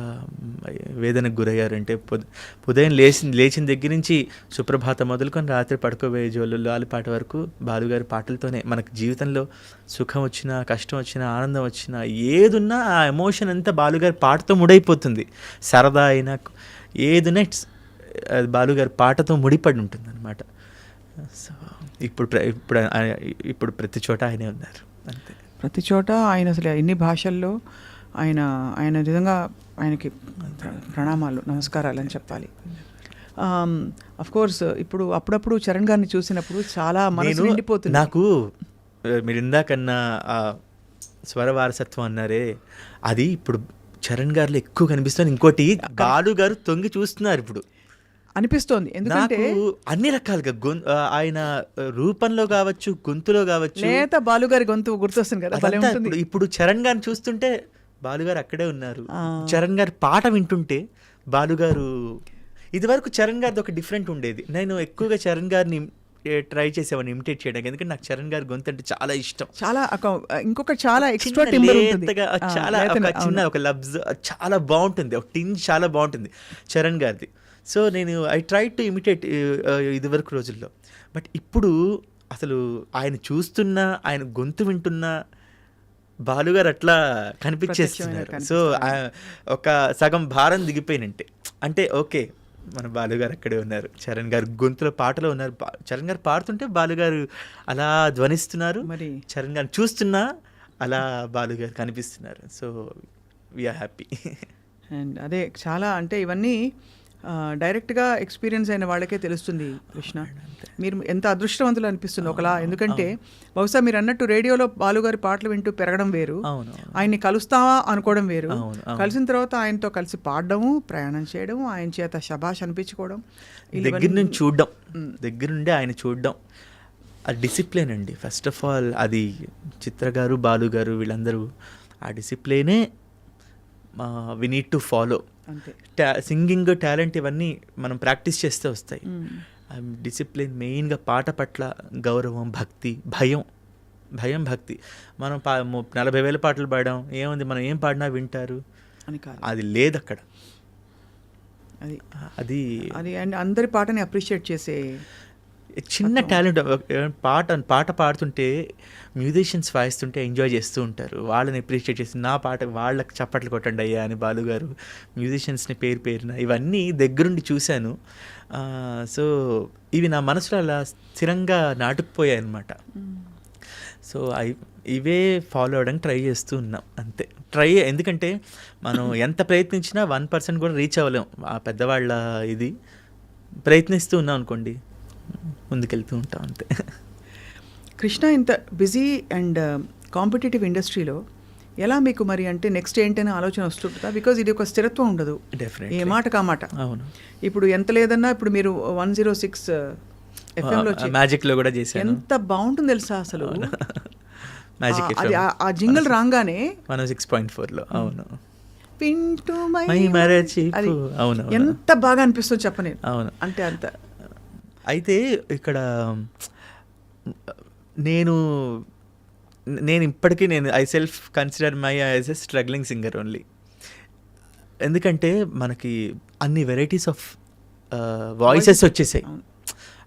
వేదనకు గురయ్యారంటే, ఉదయం లేచిన దగ్గర నుంచి సుప్రభాతం మొదలుకొని రాత్రి పడుకోబోయే జోలు పాట వరకు బాలుగారి పాటలతోనే మనకు జీవితంలో సుఖం వచ్చినా, కష్టం వచ్చినా, ఆనందం వచ్చినా, ఏదున్నా ఆ ఎమోషన్ అంతా బాలుగారి పాటతో ముడైపోతుంది. సరదా అయినా ఏదున్నా బాలుగారి పాటతో ముడిపడి ఉంటుంది అనమాట. సో ఇప్పుడు ప్రతి చోట ఆయనే ఉన్నారు అంతే. ప్రతి చోట ఆయన అసలు ఎన్ని భాషల్లో ఆయన నిజంగా ఆయనకి ప్రణామాలు, నమస్కారాలు అని చెప్పాలి. అఫ్కోర్స్ ఇప్పుడు అప్పుడప్పుడు చరణ్ గారిని చూసినప్పుడు చాలా మనసు నిండిపోతుంది. నాకు మీరు ఇందాకన్నా స్వర వారసత్వం అన్నారే, అది ఇప్పుడు చరణ్ గారిలో ఎక్కువ కనిపిస్తుంది. ఇంకోటి బాలు గారు తొంగి చూస్తున్నారు ఇప్పుడు అనిపిస్తోంది. ఎందుకంటే అన్ని రకాలుగా ఆయన రూపంలో కావచ్చు, గొంతులో కావచ్చు, లేత బాలుగారి గొంతు గుర్తొస్తుంది కదా. ఇప్పుడు చరణ్ గారిని చూస్తుంటే బాలుగారు అక్కడే ఉన్నారు. చరణ్ గారి పాట వింటుంటే బాలుగారు, ఇదివరకు చరణ్ గారిది ఒక డిఫరెంట్ ఉండేది. నేను ఎక్కువగా చరణ్ గారిని ట్రై చేసేవాడిని ఇమిటేట్ చేయడానికి. ఎందుకంటే నాకు చరణ్ గారి గొంతు అంటే చాలా ఇష్టం. చాలా ఎక్స్ట్రా టింబర్ ఉంటుంది, చాలా చిన్న ఒక లబ్జ్ చాలా బాగుంటుంది, ఒక టింజ్ చాలా బాగుంటుంది చరణ్ గారిది. సో నేను ఐ ట్రై టు ఇమిటేట్ ఇదివరకు రోజుల్లో. బట్ ఇప్పుడు అసలు ఆయన చూస్తున్నా, ఆయన గొంతు వింటున్నా బాలుగారు అట్లా కనిపించేస్తున్నారు. సో ఒక సగం భారం దిగిపోయినంటే, అంటే ఓకే మన బాలుగారు అక్కడే ఉన్నారు, చరణ్ గారు గొంతులో పాటలో ఉన్నారు. చరణ్ గారు పాడుతుంటే బాలుగారు అలా ధ్వనిస్తున్నారు, మరి చరణ్ గారు చూస్తున్నా అలా బాలుగారు కనిపిస్తున్నారు. So we are happy. అండ్ అదే చాలా, అంటే ఇవన్నీ డైరెక్ట్గా ఎక్స్పీరియన్స్ అయిన వాళ్ళకే తెలుస్తుంది కృష్ణ. మీరు ఎంత అదృష్టవంతులు అనిపిస్తుంది ఒకలా. ఎందుకంటే బహుశా మీరు అన్నట్టు రేడియోలో బాలుగారి పాటలు వింటూ పెరగడం వేరు, ఆయన్ని కలుస్తావా అనుకోవడం వేరు, కలిసిన తర్వాత ఆయనతో కలిసి పాడడము, ప్రయాణం చేయడం, ఆయన చేత శభాష్ అనిపించుకోవడం, దగ్గర నుంచి చూడడం, దగ్గరుండి ఆయన చూడడం, ఆ డిసిప్లిన్ అండి. ఫస్ట్ ఆఫ్ ఆల్ అది చిత్ర గారు, బాలు గారు వీళ్ళందరూ ఆ డిసిప్లినే we need to follow. Singing, talent ఇవన్నీ మనం ప్రాక్టీస్ చేస్తే వస్తాయి. డిసిప్లిన్ మెయిన్గా, పాట పట్ల గౌరవం, భక్తి, భయం భక్తి. మనం 40,000 పాటలు పాడాం, ఏముంది మనం ఏం పాడినా వింటారు అని కాదు, అది లేదు అక్కడ. అది అండ్ అందరి పాటని అప్రిషియేట్ చేసే చిన్న టాలెంట్. పాట పాడుతుంటే మ్యూజిషియన్స్ వాయిస్తుంటే ఎంజాయ్ చేస్తూ ఉంటారు, వాళ్ళని అప్రిషియేట్ చేసి నా పాట వాళ్ళకి చప్పట్లు కొట్టండి అయ్యా అని బాలుగారు మ్యూజిషియన్స్ని పేరున ఇవన్నీ దగ్గరుండి చూశాను. సో ఇవి నా మనసులో అలా స్థిరంగా నాటుకుపోయాయి అన్నమాట. సో ఇవే ఫాలో అవ్వడానికి ట్రై చేస్తూ ఉన్నాం అంతే. ఎందుకంటే మనం ఎంత ప్రయత్నించినా 1% కూడా రీచ్ అవ్వలేం. ఆ పెద్దవాళ్ళ ఇది ప్రయత్నిస్తూ ఉన్నాం అనుకోండి, ముందుకెళ్తూ ఉంటాం అంతే. కృష్ణ, ఇంత బిజీ అండ్ కాంపిటేటివ్ ఇండస్ట్రీలో ఎలా మీకు మరి అంటే నెక్స్ట్ ఏంటనే ఆలోచన వస్తుంటుందా? బికాజ్ ఇది ఒక స్థిరత్వం ఉండదు, ఏ మాట కామాట. అవును, ఇప్పుడు ఎంత లేదన్నా ఇప్పుడు మీరు 106 FM మ్యాజిక్లో కూడా చేశాను. ఎంత బాగుంటుంది తెలుసా అసలు. మ్యాజిక్ అది ఆ జింగిల్ రాగానే 106.4లో అవును పింటూ అది అవును ఎంత బాగా అనిపిస్తుంది చెప్పని. అవును, అంటే అంత. అయితే ఇక్కడ నేను ఇప్పటికీ I self consider my as a struggling singer only. ఎందుకంటే మనకి అన్ని వెరైటీస్ ఆఫ్ వాయిసెస్ వచ్చేసాయి.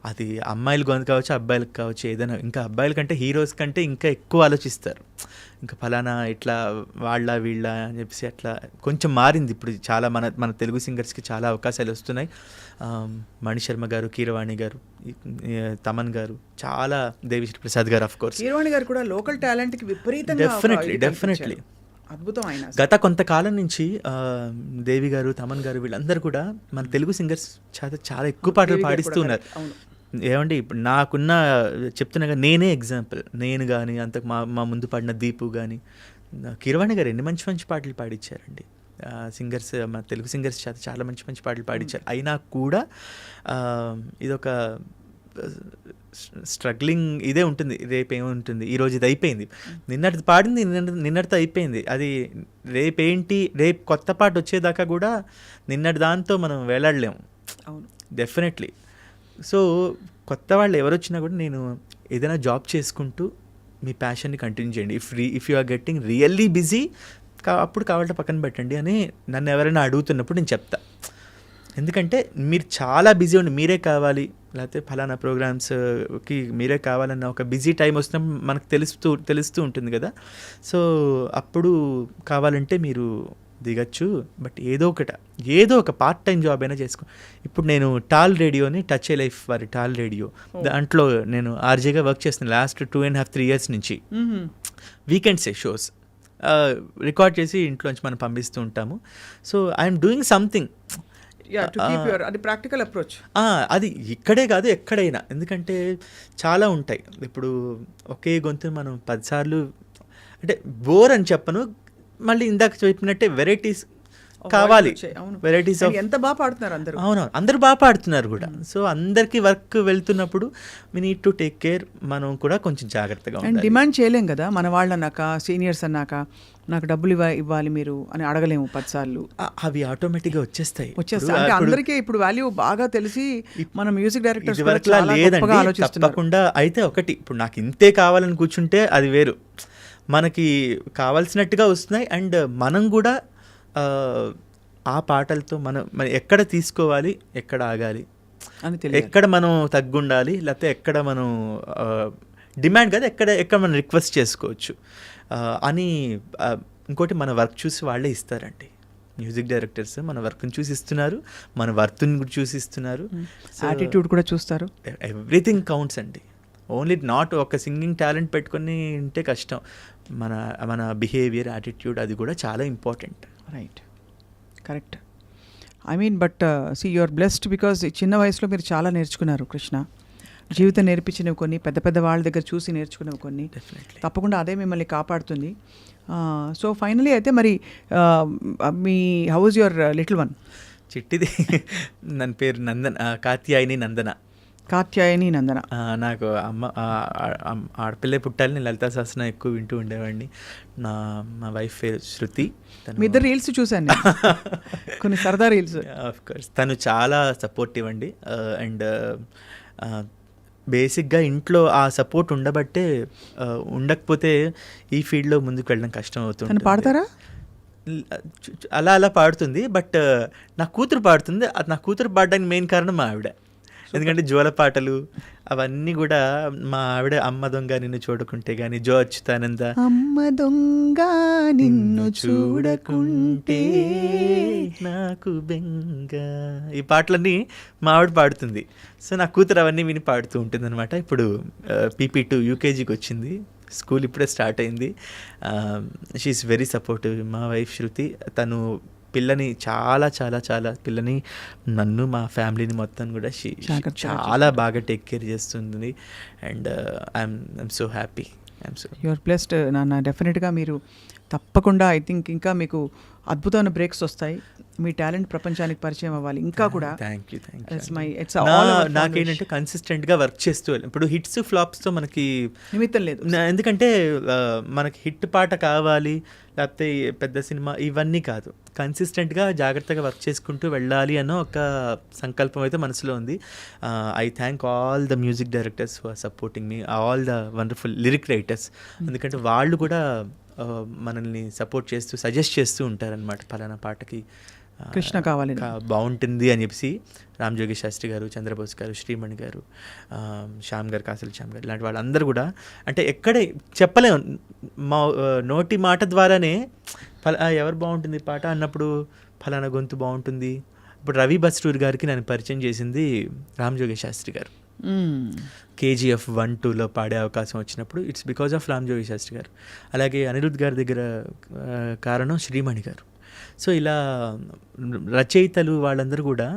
అది అమ్మాయిలు గొంతు కావచ్చు, అబ్బాయిలకు కావచ్చు, ఏదైనా. ఇంకా అబ్బాయిల కంటే హీరోస్ కంటే ఇంకా ఎక్కువ ఆలోచిస్తారు. ఇంకా ఫలానా ఇట్లా వీళ్ళ అని చెప్పేసి అట్లా కొంచెం మారింది ఇప్పుడు. చాలా మన తెలుగు సింగర్స్కి చాలా అవకాశాలు వస్తున్నాయి. మణిశర్మ గారు, కీరవాణి గారు, తమన్ గారు, చాలా దేవిశ్రీ ప్రసాద్ గారు, ఆఫ్ కోర్స్ కీరవాణి గారు కూడా లోకల్ టాలెంట్కి విపరీతంగా డెఫినెట్లీ అద్భుతం ఆయన. గత కొంతకాలం నుంచి దేవి గారు, తమన్ గారు వీళ్ళందరూ కూడా మన తెలుగు సింగర్స్ చాలా ఎక్కువ పాటలు పాడిస్తూ ఉన్నారు. ఏమండి ఇప్పుడు నాకున్న చెప్తున్నా, నేనే ఎగ్జాంపుల్. నేను కానీ అంతకు మా ముందు పాడిన దీపు కానీ, కీరవాణి గారు ఎన్ని మంచి పాటలు పాడించారండి. సింగర్స్, మన తెలుగు సింగర్స్ చాలా మంచి పాటలు పాడించారు. అయినా కూడా ఇదొక స్ట్రగ్లింగ్ ఇదే ఉంటుంది. రేపు ఏముంటుంది, ఈరోజు ఇది అయిపోయింది, నిన్నటిది పాడింది నిన్నటితో అయిపోయింది. అది రేపు కొత్త పాట వచ్చేదాకా కూడా నిన్నటి దాంతో మనం వేలాడలేము. అవును, డెఫినెట్లీ. సో కొత్త వాళ్ళు ఎవరు వచ్చినా కూడా నేను ఏదైనా జాబ్ చేసుకుంటూ మీ ప్యాషన్ని కంటిన్యూ చేయండి. If you are getting really busy, అప్పుడు కావాలంటే పక్కన పెట్టండి అని నన్ను ఎవరైనా అడుగుతున్నప్పుడు నేను చెప్తా. ఎందుకంటే మీరు చాలా బిజీ ఉండి మీరే కావాలి, లేకపోతే ఫలానా ప్రోగ్రామ్స్కి మీరే కావాలన్న ఒక బిజీ టైం వస్తున్నప్పుడు మనకు తెలుస్తూ ఉంటుంది కదా. సో అప్పుడు కావాలంటే మీరు దిగచ్చు. బట్ ఏదో ఒక పార్ట్ టైం జాబ్ అయినా చేసుకో. ఇప్పుడు నేను టాల్ రేడియోని, టచ్ ఏ లైఫ్ వారి టాల్ రేడియో, దాంట్లో నేను ఆర్జేగా వర్క్ చేస్తున్నాను లాస్ట్ 2.5-3 years నుంచి. వీకెండ్సే షోస్ రికార్డ్ చేసి ఇంట్లోంచి మనం పంపిస్తూ ఉంటాము. So I'm doing something. అది ప్రాక్టికల్ అప్రోచ్. అది ఇక్కడే కాదు, ఎక్కడైనా. ఎందుకంటే చాలా ఉంటాయి. ఇప్పుడు ఒకే గొంతు మనం 10 సార్లు అంటే బోర్ అని చెప్పను, మళ్ళీ ఇందాక చెప్పినట్టే వెరైటీస్ కావాలి. వెరైటీస్ ఎంత బాగా పాడుతున్నారు అందరూ. అవునవును, అందరూ బాగా పాడుతున్నారు కూడా. సో అందరికీ వర్క్ వెళ్తున్నప్పుడు we need to take care. మనం కూడా కొంచెం జాగ్రత్తగా అండ్ డిమాండ్ చేయలేం కదా. మన వాళ్ళు అన్నాక, సీనియర్స్ అన్నాక నాకు డబ్బులు ఇవ్వాలి మీరు అని అడగలేము 10 సార్లు. అవి ఆటోమేటిక్గా వచ్చేస్తాయి. అంటే అందరికీ ఇప్పుడు వాల్యూ బాగా తెలిసి మన మ్యూజిక్ డైరెక్టర్స్ లేదండి, తప్పకుండా. అయితే ఒకటి, ఇప్పుడు నాకు ఇంతే కావాలని కూర్చుంటే అది వేరు. మనకి కావాల్సినట్టుగా వస్తున్నాయి. అండ్ మనం కూడా ఆ పాటలతో మనం ఎక్కడ తీసుకోవాలి, ఎక్కడ ఆగాలి అని తెలియదు, ఎక్కడ మనం తగ్గుండాలి, లేకపోతే ఎక్కడ మనం డిమాండ్ కదా, ఎక్కడ మనం రిక్వెస్ట్ చేసుకోవచ్చు అని. ఇంకోటి, మన వర్క్ చూసి వాళ్ళే ఇస్తారండి. మ్యూజిక్ డైరెక్టర్స్ మన వర్క్ని చూసి ఇస్తున్నారు, మన వర్త్ని కూడా చూసి ఇస్తున్నారు, యాటిట్యూడ్ కూడా చూస్తారు. ఎవ్రీథింగ్ కౌంట్స్ అండి. ఓన్లీ నాట్ ఒక సింగింగ్ టాలెంట్ పెట్టుకొని ఉంటే కష్టం. మన బిహేవియర్, యాటిట్యూడ్ అది కూడా చాలా important. Right, correct. I mean but see you're blessed because చిన్న వయసులో మీరు చాలా నేర్చుకున్నారు కృష్ణ. జీవితం నేర్పించినవి కొన్ని, పెద్ద పెద్ద వాళ్ళ దగ్గర చూసి నేర్చుకున్నవి కొన్ని. డెఫినెట్లీ. తప్పకుండా అదే మిమ్మల్ని కాపాడుతుంది. సో ఫైనలీ అయితే మరి మీ how is your little one? చిట్టిది ನನ್ನ పేరు నందన, కాత్యాయని నందన. కాత్యాయని నందన. నాకు ఆడపిల్లే పుట్టాలి. నేను లలితా సహస్రనామం ఎక్కువ వింటూ ఉండేవాడిని. మా వైఫ్ పేరు శృతి. మీ ఇద్దరు రీల్స్ చూశాను నేను. కొన్ని సరదా రీల్స్. ఆఫ్ కోర్స్ తను చాలా సపోర్టివ్ అండి. అండ్ బేసిక్గా ఇంట్లో ఆ సపోర్ట్ ఉండబట్టే, ఉండకపోతే ఈ ఫీల్డ్లో ముందుకు వెళ్ళడం కష్టం అవుతుంది. పాడతారా? అలా అలా పాడుతుంది. బట్ నా కూతురు పాడుతుంది. అది నా కూతురు పాడడానికి మెయిన్ కారణం మా ఆవిడ. ఎందుకంటే జోల పాటలు అవన్నీ కూడా మా ఆవిడ, అమ్మ దొంగ నిన్ను చూడకుంటే కానీ, జో అచ్యుతానంద, అమ్మ దొంగ నిన్ను చూడకుంటే నాకు బెంగ, ఈ పాటలన్నీ మా ఆవిడ పాడుతుంది. సో నా కూతురు అవన్నీ విని పాడుతూ ఉంటుంది అనమాట. ఇప్పుడు PP2 UKGకి వచ్చింది. స్కూల్ ఇప్పుడే స్టార్ట్ అయింది. She's very supportive. మా వైఫ్ శృతి తను పిల్లని చాలా చాలా చాలా పిల్లని, నన్ను, మా ఫ్యామిలీని మొత్తం కూడా చాలా బాగా టేక్ కేర్ చేస్తుంది. And I'm so happy. Your blessed నాన్న. డెఫినెట్గా మీరు తప్పకుండా ఐ థింక్ ఇంకా మీకు అద్భుతమైన బ్రేక్స్ వస్తాయి. మీ టాలెంట్ ప్రపంచానికి పరిచయం అవ్వాలి ఇంకా కూడా. Thank you. నాకేంటంటే కన్సిస్టెంట్గా వర్క్ చేస్తూ ఇప్పుడు హిట్స్ ఫ్లాప్స్తో మనకి నిమిత్తం లేదు. ఎందుకంటే మనకి హిట్ పాట కావాలి, లేకపోతే పెద్ద సినిమా, ఇవన్నీ కాదు. కన్సిస్టెంట్గా జాగ్రత్తగా వర్క్ చేసుకుంటూ వెళ్ళాలి అన్న ఒక సంకల్పం అయితే మనసులో ఉంది. I thank all the music directors for supporting me, all the wonderful lyric writers. ఎందుకంటే వాళ్ళు కూడా మనల్ని సపోర్ట్ చేస్తూ సజెస్ట్ చేస్తూ ఉంటారనమాట. పలానా పాటకి కృష్ణ కావాలి, బాగుంటుంది అని చెప్పి రామ్ జోగి శాస్త్రి గారు, చంద్రబోస్ గారు, శ్రీమణి గారు, శ్యామ్ గారు, కాసల్ శ్యామ్ గారు, ఇలాంటి వాళ్ళందరూ కూడా అంటే ఎక్కడే చెప్పలేము, మా నోటి మాట ద్వారానే ఎవరు బాగుంటుంది పాట అన్నప్పుడు ఫలానా గొంతు బాగుంటుంది. ఇప్పుడు రవి బస్రూర్ గారికి నన్ను పరిచయం చేసింది రామ్ జోగి శాస్త్రి గారు. KGF 1-2లో పాడే అవకాశం వచ్చినప్పుడు ఇట్స్ బికాజ్ ఆఫ్ రామ్ జోగి శాస్త్రి గారు. అలాగే అనిరుద్ గారి దగ్గర కారణం శ్రీమణి గారు. సో ఇలా రచయితలు వాళ్ళందరూ కూడా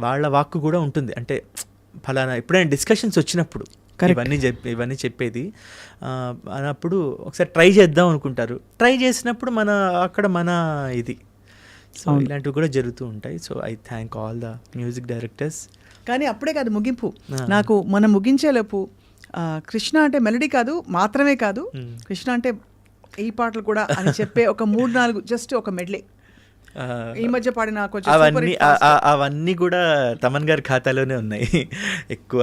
వాళ్ళ వాక్కు కూడా ఉంటుంది. అంటే ఫలానా ఎప్పుడైనా డిస్కషన్స్ వచ్చినప్పుడు ఇవన్నీ చెప్పేది అన్నప్పుడు ఒకసారి ట్రై చేద్దాం అనుకుంటారు. ట్రై చేసినప్పుడు అక్కడ మన ఇది. సో ఇలాంటివి కూడా జరుగుతూ ఉంటాయి. So I thank all the music directors. కానీ అప్పుడే కాదు ముగింపు. నాకు మనం ముగించేలోపు కృష్ణ అంటే మెలడీ కాదు మాత్రమే కాదు, కృష్ణ అంటే ఈ పాటలు కూడా అని చెప్పే ఒక 3-4 జస్ట్ ఒక మెడ్లే ఈ మధ్య పాడిన అవన్నీ కూడా తమన్ గారి ఖాతాలోనే ఉన్నాయి ఎక్కువ.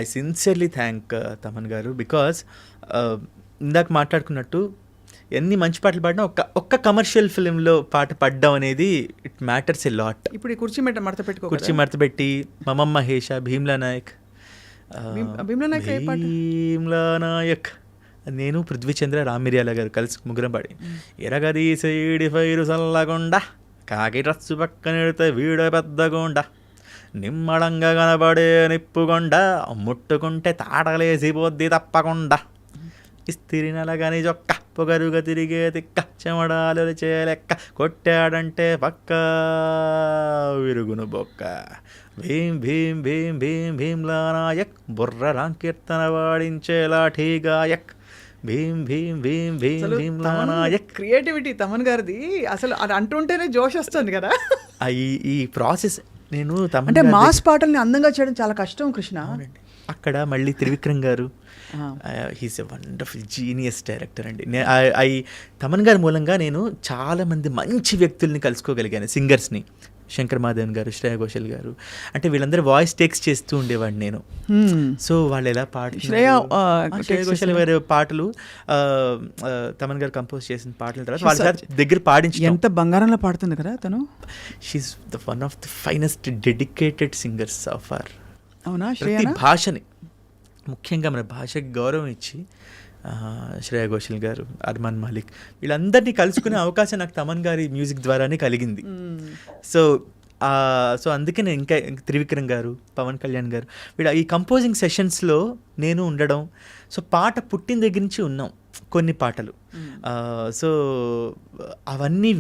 ఐ సిన్సియర్లీ థ్యాంక్ తమన్ గారు. బికాజ్ ఇందాక మాట్లాడుకున్నట్టు ఎన్ని మంచి పాటలు పాడినా ఒక్క కమర్షియల్ ఫిలింలో పాట పాడడం అనేది ఇట్ మ్యాటర్స్ ఎ లాట్. ఇప్పుడు ఈ కుర్చీ మడత పెట్టి మమం మహేష, భీమ్లా నాయక్, నేను పృథ్వీచంద్ర, రామిర్యాల గారు కలిసి ముగ్గురం పాడి, ఎరగది సైడి ఫైరు సల్లగుండ, కాకి రస్సు పక్కనెడితే వీడ పెద్దగుండ, నిమ్మడంగా కనబడే నిప్పుగొండ, ముట్టుకుంటే తాటలేసిపోద్ది తప్పకుండా, ఇస్తిరి నలగని జొక్క పొగరుగా తిరిగే తిక్క, చెమడాలు చేయలెక్క, కొట్టాడంటే పక్క విరుగును బొక్క, భీం భీం భీం భీం భీమ్లా నాయక్, బుర్ర రాంకీర్తన వాడించే లాఠీ గాయక్, భీం భీం భీం భీం భీమ్లా నాయక్. క్రియేటివిటీ తమన్ గారిది అసలు అది అంటుంటేనే జోష్ వస్తుంది కదా. ఈ ప్రాసెస్ నేను అంటే మాస్ పాటల్ని అందంగా చేయడం చాలా కష్టం కృష్ణ. అక్కడ మళ్ళీ త్రివిక్రమ్ గారు, he's a wonderful genius director అండి. తమన్ గారి మూలంగా నేను చాలామంది మంచి వ్యక్తుల్ని కలుసుకోగలిగాను, సింగర్స్ని. శంకర్ మాధవన్ గారు, శ్రేయా ఘోషల్ గారు, అంటే వీళ్ళందరూ వాయిస్ టేక్స్ చేస్తూ ఉండేవాడిని నేను. సో వాళ్ళు ఎలా శ్రేయా ఘోషల్ గారి పాటలు తమన్ గారు కంపోజ్ చేసిన పాటల తర్వాత వాళ్ళ దగ్గర పాడించి ఎంత బంగారంలో పాడుతుంది కదా తను. She's the one of the finest dedicated singers of our. అవునా? ప్రతి భాషని, ముఖ్యంగా మన భాషకి గౌరవం ఇచ్చి శ్రేయా ఘోషల్ గారు, అర్మాన్ మాలిక్, వీళ్ళందరినీ కలుసుకునే అవకాశం నాకు తమన్ గారి మ్యూజిక్ ద్వారానే కలిగింది. సో అందుకే నేను ఇంకా త్రివిక్రమ్ గారు, పవన్ కళ్యాణ్ గారు, వీళ్ళ ఈ కంపోజింగ్ సెషన్స్లో నేను ఉండడం. సో పాట పుట్టిన దగ్గర నుంచి ఉన్నాం. కొన్ని పాటలు. సో అవన్నీ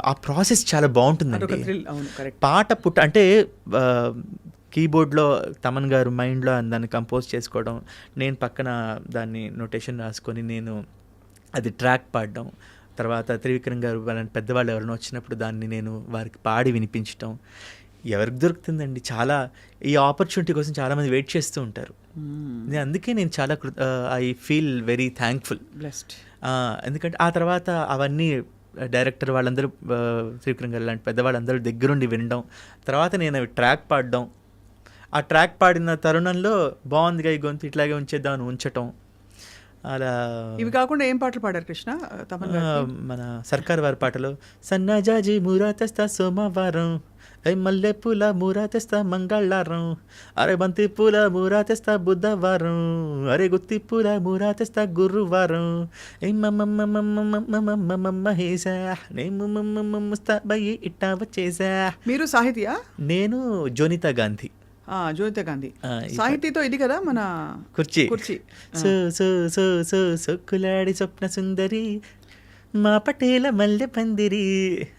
ఆ ప్రాసెస్ చాలా బాగుంటుందండి. పాట అంటే కీబోర్డ్లో తమన్ గారు మైండ్లో దాన్ని కంపోజ్ చేసుకోవడం, నేను పక్కన దాన్ని నోటేషన్ రాసుకొని నేను అది ట్రాక్ పాడడం, తర్వాత త్రివిక్రమ్ గారు వాళ్ళని పెద్దవాళ్ళు ఎవరైనా వచ్చినప్పుడు దాన్ని నేను వారికి పాడి వినిపించడం. ఎవరికి దొరుకుతుందండి? చాలా ఈ ఆపర్చునిటీ కోసం చాలామంది వెయిట్ చేస్తూ ఉంటారు. అందుకే నేను చాలా I feel very thankful, blessed. ఎందుకంటే ఆ తర్వాత అవన్నీ డైరెక్టర్ వాళ్ళందరూ త్రివిక్రమ్ గారు లాంటి పెద్దవాళ్ళందరూ దగ్గరుండి వినడం, తర్వాత నేను అవి ట్రాక్ పాడడం, ఆ ట్రాక్ పాడిన తరుణంలో బాగుందిగా ఈ గొంతు ఇట్లాగే ఉంచేద్దామని ఉంచటం. అలా ఇవి కాకుండా ఏం పాటలు పాడారు కృష్ణ? మన సర్కార్ వారి పాటలో సన్నజాజి మూరా తెస్తా సోమవారం, మల్లె పూల మూరా తెస్తా మంగళవారం, అరే బంతి పూల మూరా తెస్తా బుధవారం, అరే గుత్తి పూల మూరా తెస్తా గురువారం, మహేసా ఇట్టా వచ్చేసా. మీరు సాహితీయా? నేను జోనితా గాంధీ. జ్యోతిత గాంధీ సాహితీతో ఇది కదా మన కుర్చీ. సో సో సో సో సొక్కులాడి స్వప్న సుందరి, మా పటేల మల్లె పందిరి,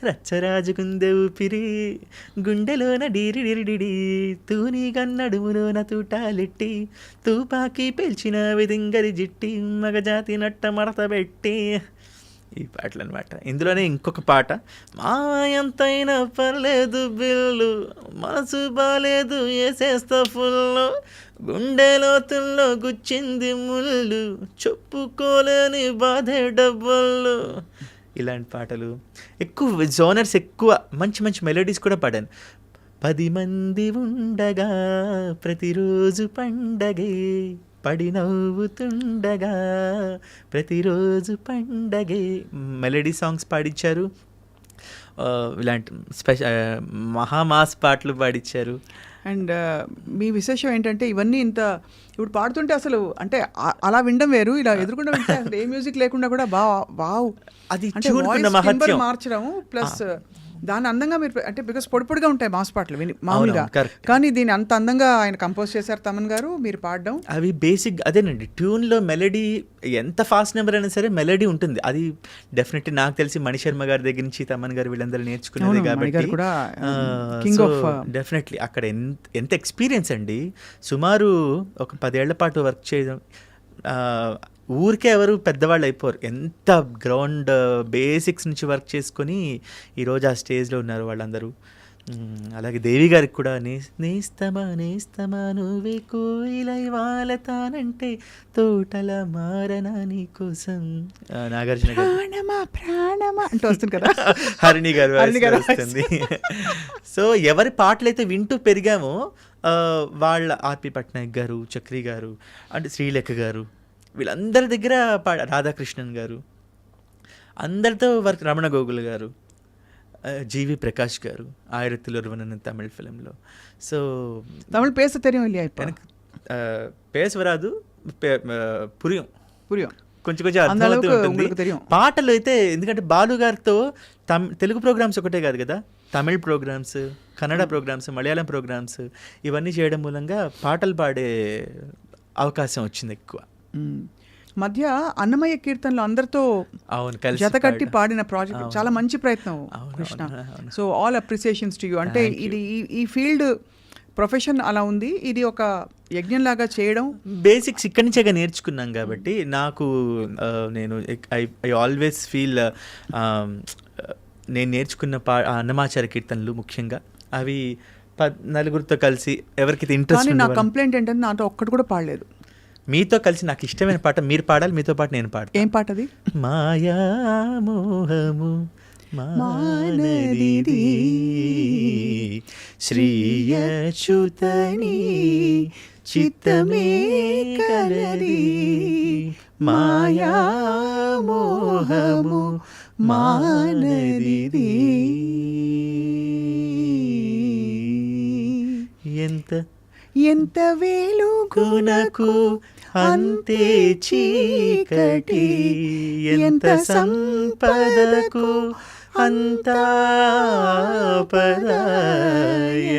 రచ్చరాజుకుందె ఊపిరి, గుండెలోన డీరి డిరిడిడి, తూని గన్నడుములోన తూటాలెట్టి, తూపాకి పేల్చిన విదింగరి జిట్టి, మగజాతి నట్ట మడత పెట్టి. ఈ పాటలు అనమాట. ఇందులోనే ఇంకొక పాట, మా ఎంతైనా పర్లేదు బిల్లు, మనసు బాలేదు వేసేస్తా ఫుల్లు, గుండె లోతుల్లో గుచ్చింది ముళ్ళు, చెప్పుకోలేని బాధే డబ్బులు. ఇలాంటి పాటలు ఎక్కువ, జోనర్స్ ఎక్కువ, మంచి మంచి మెలోడీస్ కూడా పాడాను. 10 మంది ఉండగా ప్రతిరోజు పండగే, పడి నవ్వుతుండగా ప్రతిరోజు పండగే, మెలోడీ సాంగ్స్ పాడించారు. ఇలాంటి మహామాస్ పాటలు పాడించారు. అండ్ మీ విశేషం ఏంటంటే ఇవన్నీ ఇంత ఇప్పుడు పాడుతుంటే అసలు అంటే అలా వినడం వేరు, ఇలా ఎదురుకుండా వింటే అసలు ఏ మ్యూజిక్ లేకుండా కూడా వావ్ అది అంటే మార్చడం ప్లస్ దాని అందంగా మీరు అంటే బికాస్ పొడి పొడిగా ఉంటాయి మాస్ పాటలు మామూలుగా, కానీ దీన్ని అంత అందంగా ఆయన కంపోజ్ చేశారు తమన్ గారు, మీరు పాడడం. అవి బేసిక్ అదేనండి, ట్యూన్లో మెలడీ ఎంత ఫాస్ట్ నెంబర్ అయినా సరే మెలడీ ఉంటుంది. అది డెఫినెట్లీ నాకు తెలిసి మణిశర్మ గారి దగ్గర నుంచి తమన్ గారు వీళ్ళందరూ నేర్చుకునేది కాబట్టి డెఫినెట్లీ అక్కడ ఎంత ఎక్స్పీరియన్స్ అండి. సుమారు ఒక 10 ఏళ్ల పాటు వర్క్ చేయడం, ఊరికే ఎవరు పెద్దవాళ్ళు అయిపోరు, ఎంత గ్రౌండ్ బేసిక్స్ నుంచి వర్క్ చేసుకొని ఈరోజు ఆ స్టేజ్లో ఉన్నారు వాళ్ళందరూ. అలాగే దేవి గారికి కూడా నేస్తమా నేస్తమా నువ్వే కోయిలై వాలతానంటే తోటల మారనా నీ కోసం, నాగార్జున ప్రాణమా అంటూ వస్తుంది కదా, హరిణి గారు వస్తుంది. సో ఎవరి పాటలైతే వింటూ పెరిగామో వాళ్ళ ఆర్పి పట్నాయక్ గారు, చక్రి గారు, అంటే శ్రీలేఖ గారు, వీళ్ళందరి దగ్గర రాధాకృష్ణన్ గారు, అందరితో వర్క్, రమణ గోగుల్ గారు, జీవి ప్రకాష్ గారు, 1001 తమిళ్ ఫిలింలో. సో తమిళ్ பேச தெரியும் இல்லையா? இப்போ பேச வராது, புரியும் కొంచెం అర్థమవుతుంది. పాటలు అయితే ఎందుకంటే బాలు గారితో తెలుగు ప్రోగ్రామ్స్ ఒకటే కాదు కదా, Tamil programmes, Kannada programmes, Malayalam programmes, ఇవన్నీ చేయడం మూలంగా పాటలు పాడే అవకాశం వచ్చింది ఎక్కువ. మధ్య అన్నమయ్య కీర్తనలో అందరితో జతకట్టి పాడిన ప్రాజెక్ట్ చాలా మంచి ప్రయత్నం Krishna. So all appreciations to you. అంటే ఇది ఈ ఫీల్డ్ ప్రొఫెషన్ అలా ఉంది, ఇది ఒక యజ్ఞంలాగా చేయడం బేసిక్స్ ఇక్కడి నుంచే నేర్చుకున్నాం కాబట్టి నాకు నేను ఐ ఆల్వేస్ ఫీల్ నేను నేర్చుకున్న అన్నమాచార్య కీర్తనలు ముఖ్యంగా అవి నలుగురితో కలిసి ఎవరికి ఇంట్రెస్ట్. నా కంప్లైంట్ ఏంటంటే నాతో ఒక్కటి కూడా పాడలేదు. మీతో కలిసి నాకు ఇష్టమైన పాట మీరు పాడాలి, మీతో పాటు నేను పాడతాను. ఏం పాట అది? మాయా మోహము మానదిది శ్రీయచ్యుతని చిత్తమే కలది, మాయా మోహము మానదిది, ఎంత వెలుగునకు అంతే చీకటి, ఎంత సంపదకు అంతా పద,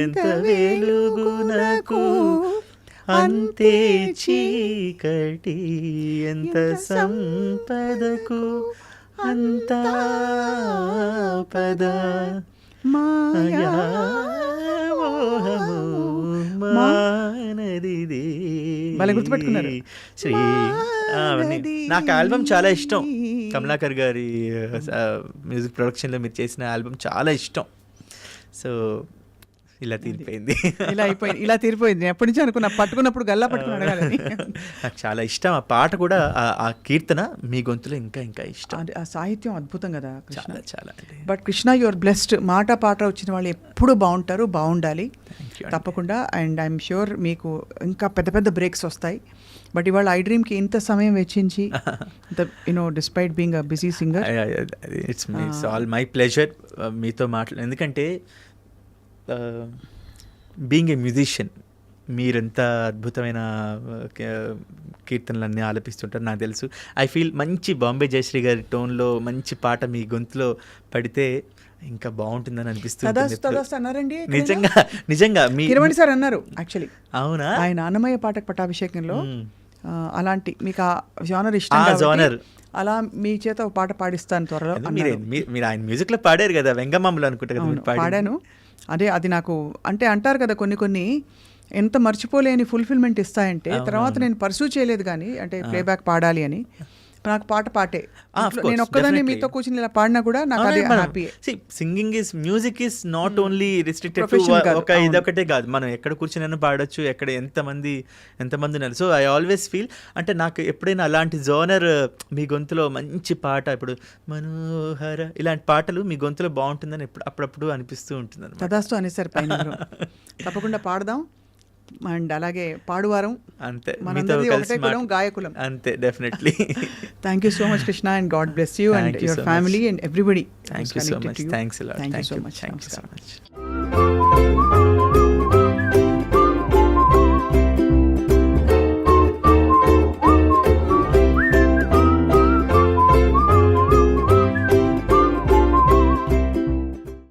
ఎంత వెలుగునకు అంతే చీకటి ఎంత సంపదకు అంతా పద మాయా మోహము మానదిదే. భలే గుర్తుపెట్టుకున్నారు. శ్రీ అవన్నీ. నాకు ఆల్బమ్ చాలా ఇష్టం. కమలాకర్ గారి మ్యూజిక్ ప్రొడక్షన్లో మీరు చేసిన ఆల్బమ్ చాలా ఇష్టం. సో ఇలా తీరిపోయింది. ఇలా తీరిపోయింది. ఎప్పటి నుంచి అనుకున్నా, పట్టుకున్నప్పుడు గల్లా పట్టుకుని అడగాలని. నాకు చాలా ఇష్టం ఆ పాట కూడా, ఆ కీర్తన మీ గొంతులో ఇంకా ఇంకా ఇష్టం. ఆ సాహిత్యం అద్భుతం కదా కృష్ణ. చాలా చాలా. But Krishna, your blessed. మాట పాట వచ్చిన వాళ్ళు ఎప్పుడు బాగుంటారు, బాగుండాలి తప్పకుండా. అండ్ ఐఎమ్ ష్యూర్ మీకు ఇంకా పెద్ద పెద్ద బ్రేక్స్ వస్తాయి. బట్ ఇవాళ ఐ డ్రీమ్కి ఇంత సమయం వెచ్చించి, despite being a busy singer, it's all my pleasure మీతో ఎందుకంటే బీయింగ్ ఏ మ్యూజిషియన్ మీరెంత అద్భుతమైన కీర్తనలన్నీ ఆలపిస్తుంటారు నాకు తెలుసు. ఐ ఫీల్ మంచి బాంబే జయశ్రీ గారి టోన్లో మంచి పాట మీ గొంతులో పడితే ఇంకా బాగుంటుందని అనిపిస్తుంది. అన్నారండి నిజంగా నిజంగా మీ కిరవాణి సార్ అన్నారు యాక్చువల్లీ. అవునా? ఆయన అన్నమయ్య పాటకు పట్టాభిషేకంలో అలాంటి మీకు ఆ జానర్ ఇష్టం, జానర్ అలా మీ చేత ఒక పాట పాడిస్తాను త్వరలో. మీరు ఆయన మ్యూజిక్ లో పాడారు కదా, వెంగమామలు అనుకుంటా కదా. పాడాను. అదే అది నాకు అంటే అంటారు కదా కొన్ని ఎంత మర్చిపోలేని ఫుల్ఫిల్మెంట్ ఇస్తాయంటే, తర్వాత నేను పర్సూ చేయలేదు కానీ, అంటే ప్లేబ్యాక్ పాడాలి అని. నాకు పాటే నేను ఒక్కదాన్ని మీతో కూర్చుని ఇలా పాడినా కూడా నాకు అదే happy. Singing is music is not only restricted to ఒక ఇదొకటే కాదు, మనం ఎక్కడ కూర్చుని పాడొచ్చు, ఎక్కడ ఎంతమంది ఉన్నారు. సో ఐ ఆల్వేస్ ఫీల్ అంటే నాకు ఎప్పుడైనా అలాంటి జోనర్ మీ గొంతులో మంచి పాట, ఇప్పుడు మనోహర ఇలాంటి పాటలు మీ గొంతులో బాగుంటుందని అప్పుడప్పుడు అనిపిస్తూ ఉంటుంది. తదాస్తు అనేసారు పైన. తప్పకుండా పాడదాం. అండ్ అలాగే పాడువారం అంతే, మనందరిది ఒకటే కులం, గాయకులం. అంతే, definitely. Thank you so much, Krishna, and God bless you and your family and everybody. Thank you so much. Thanks a lot. Thank you so much. Thank you so much.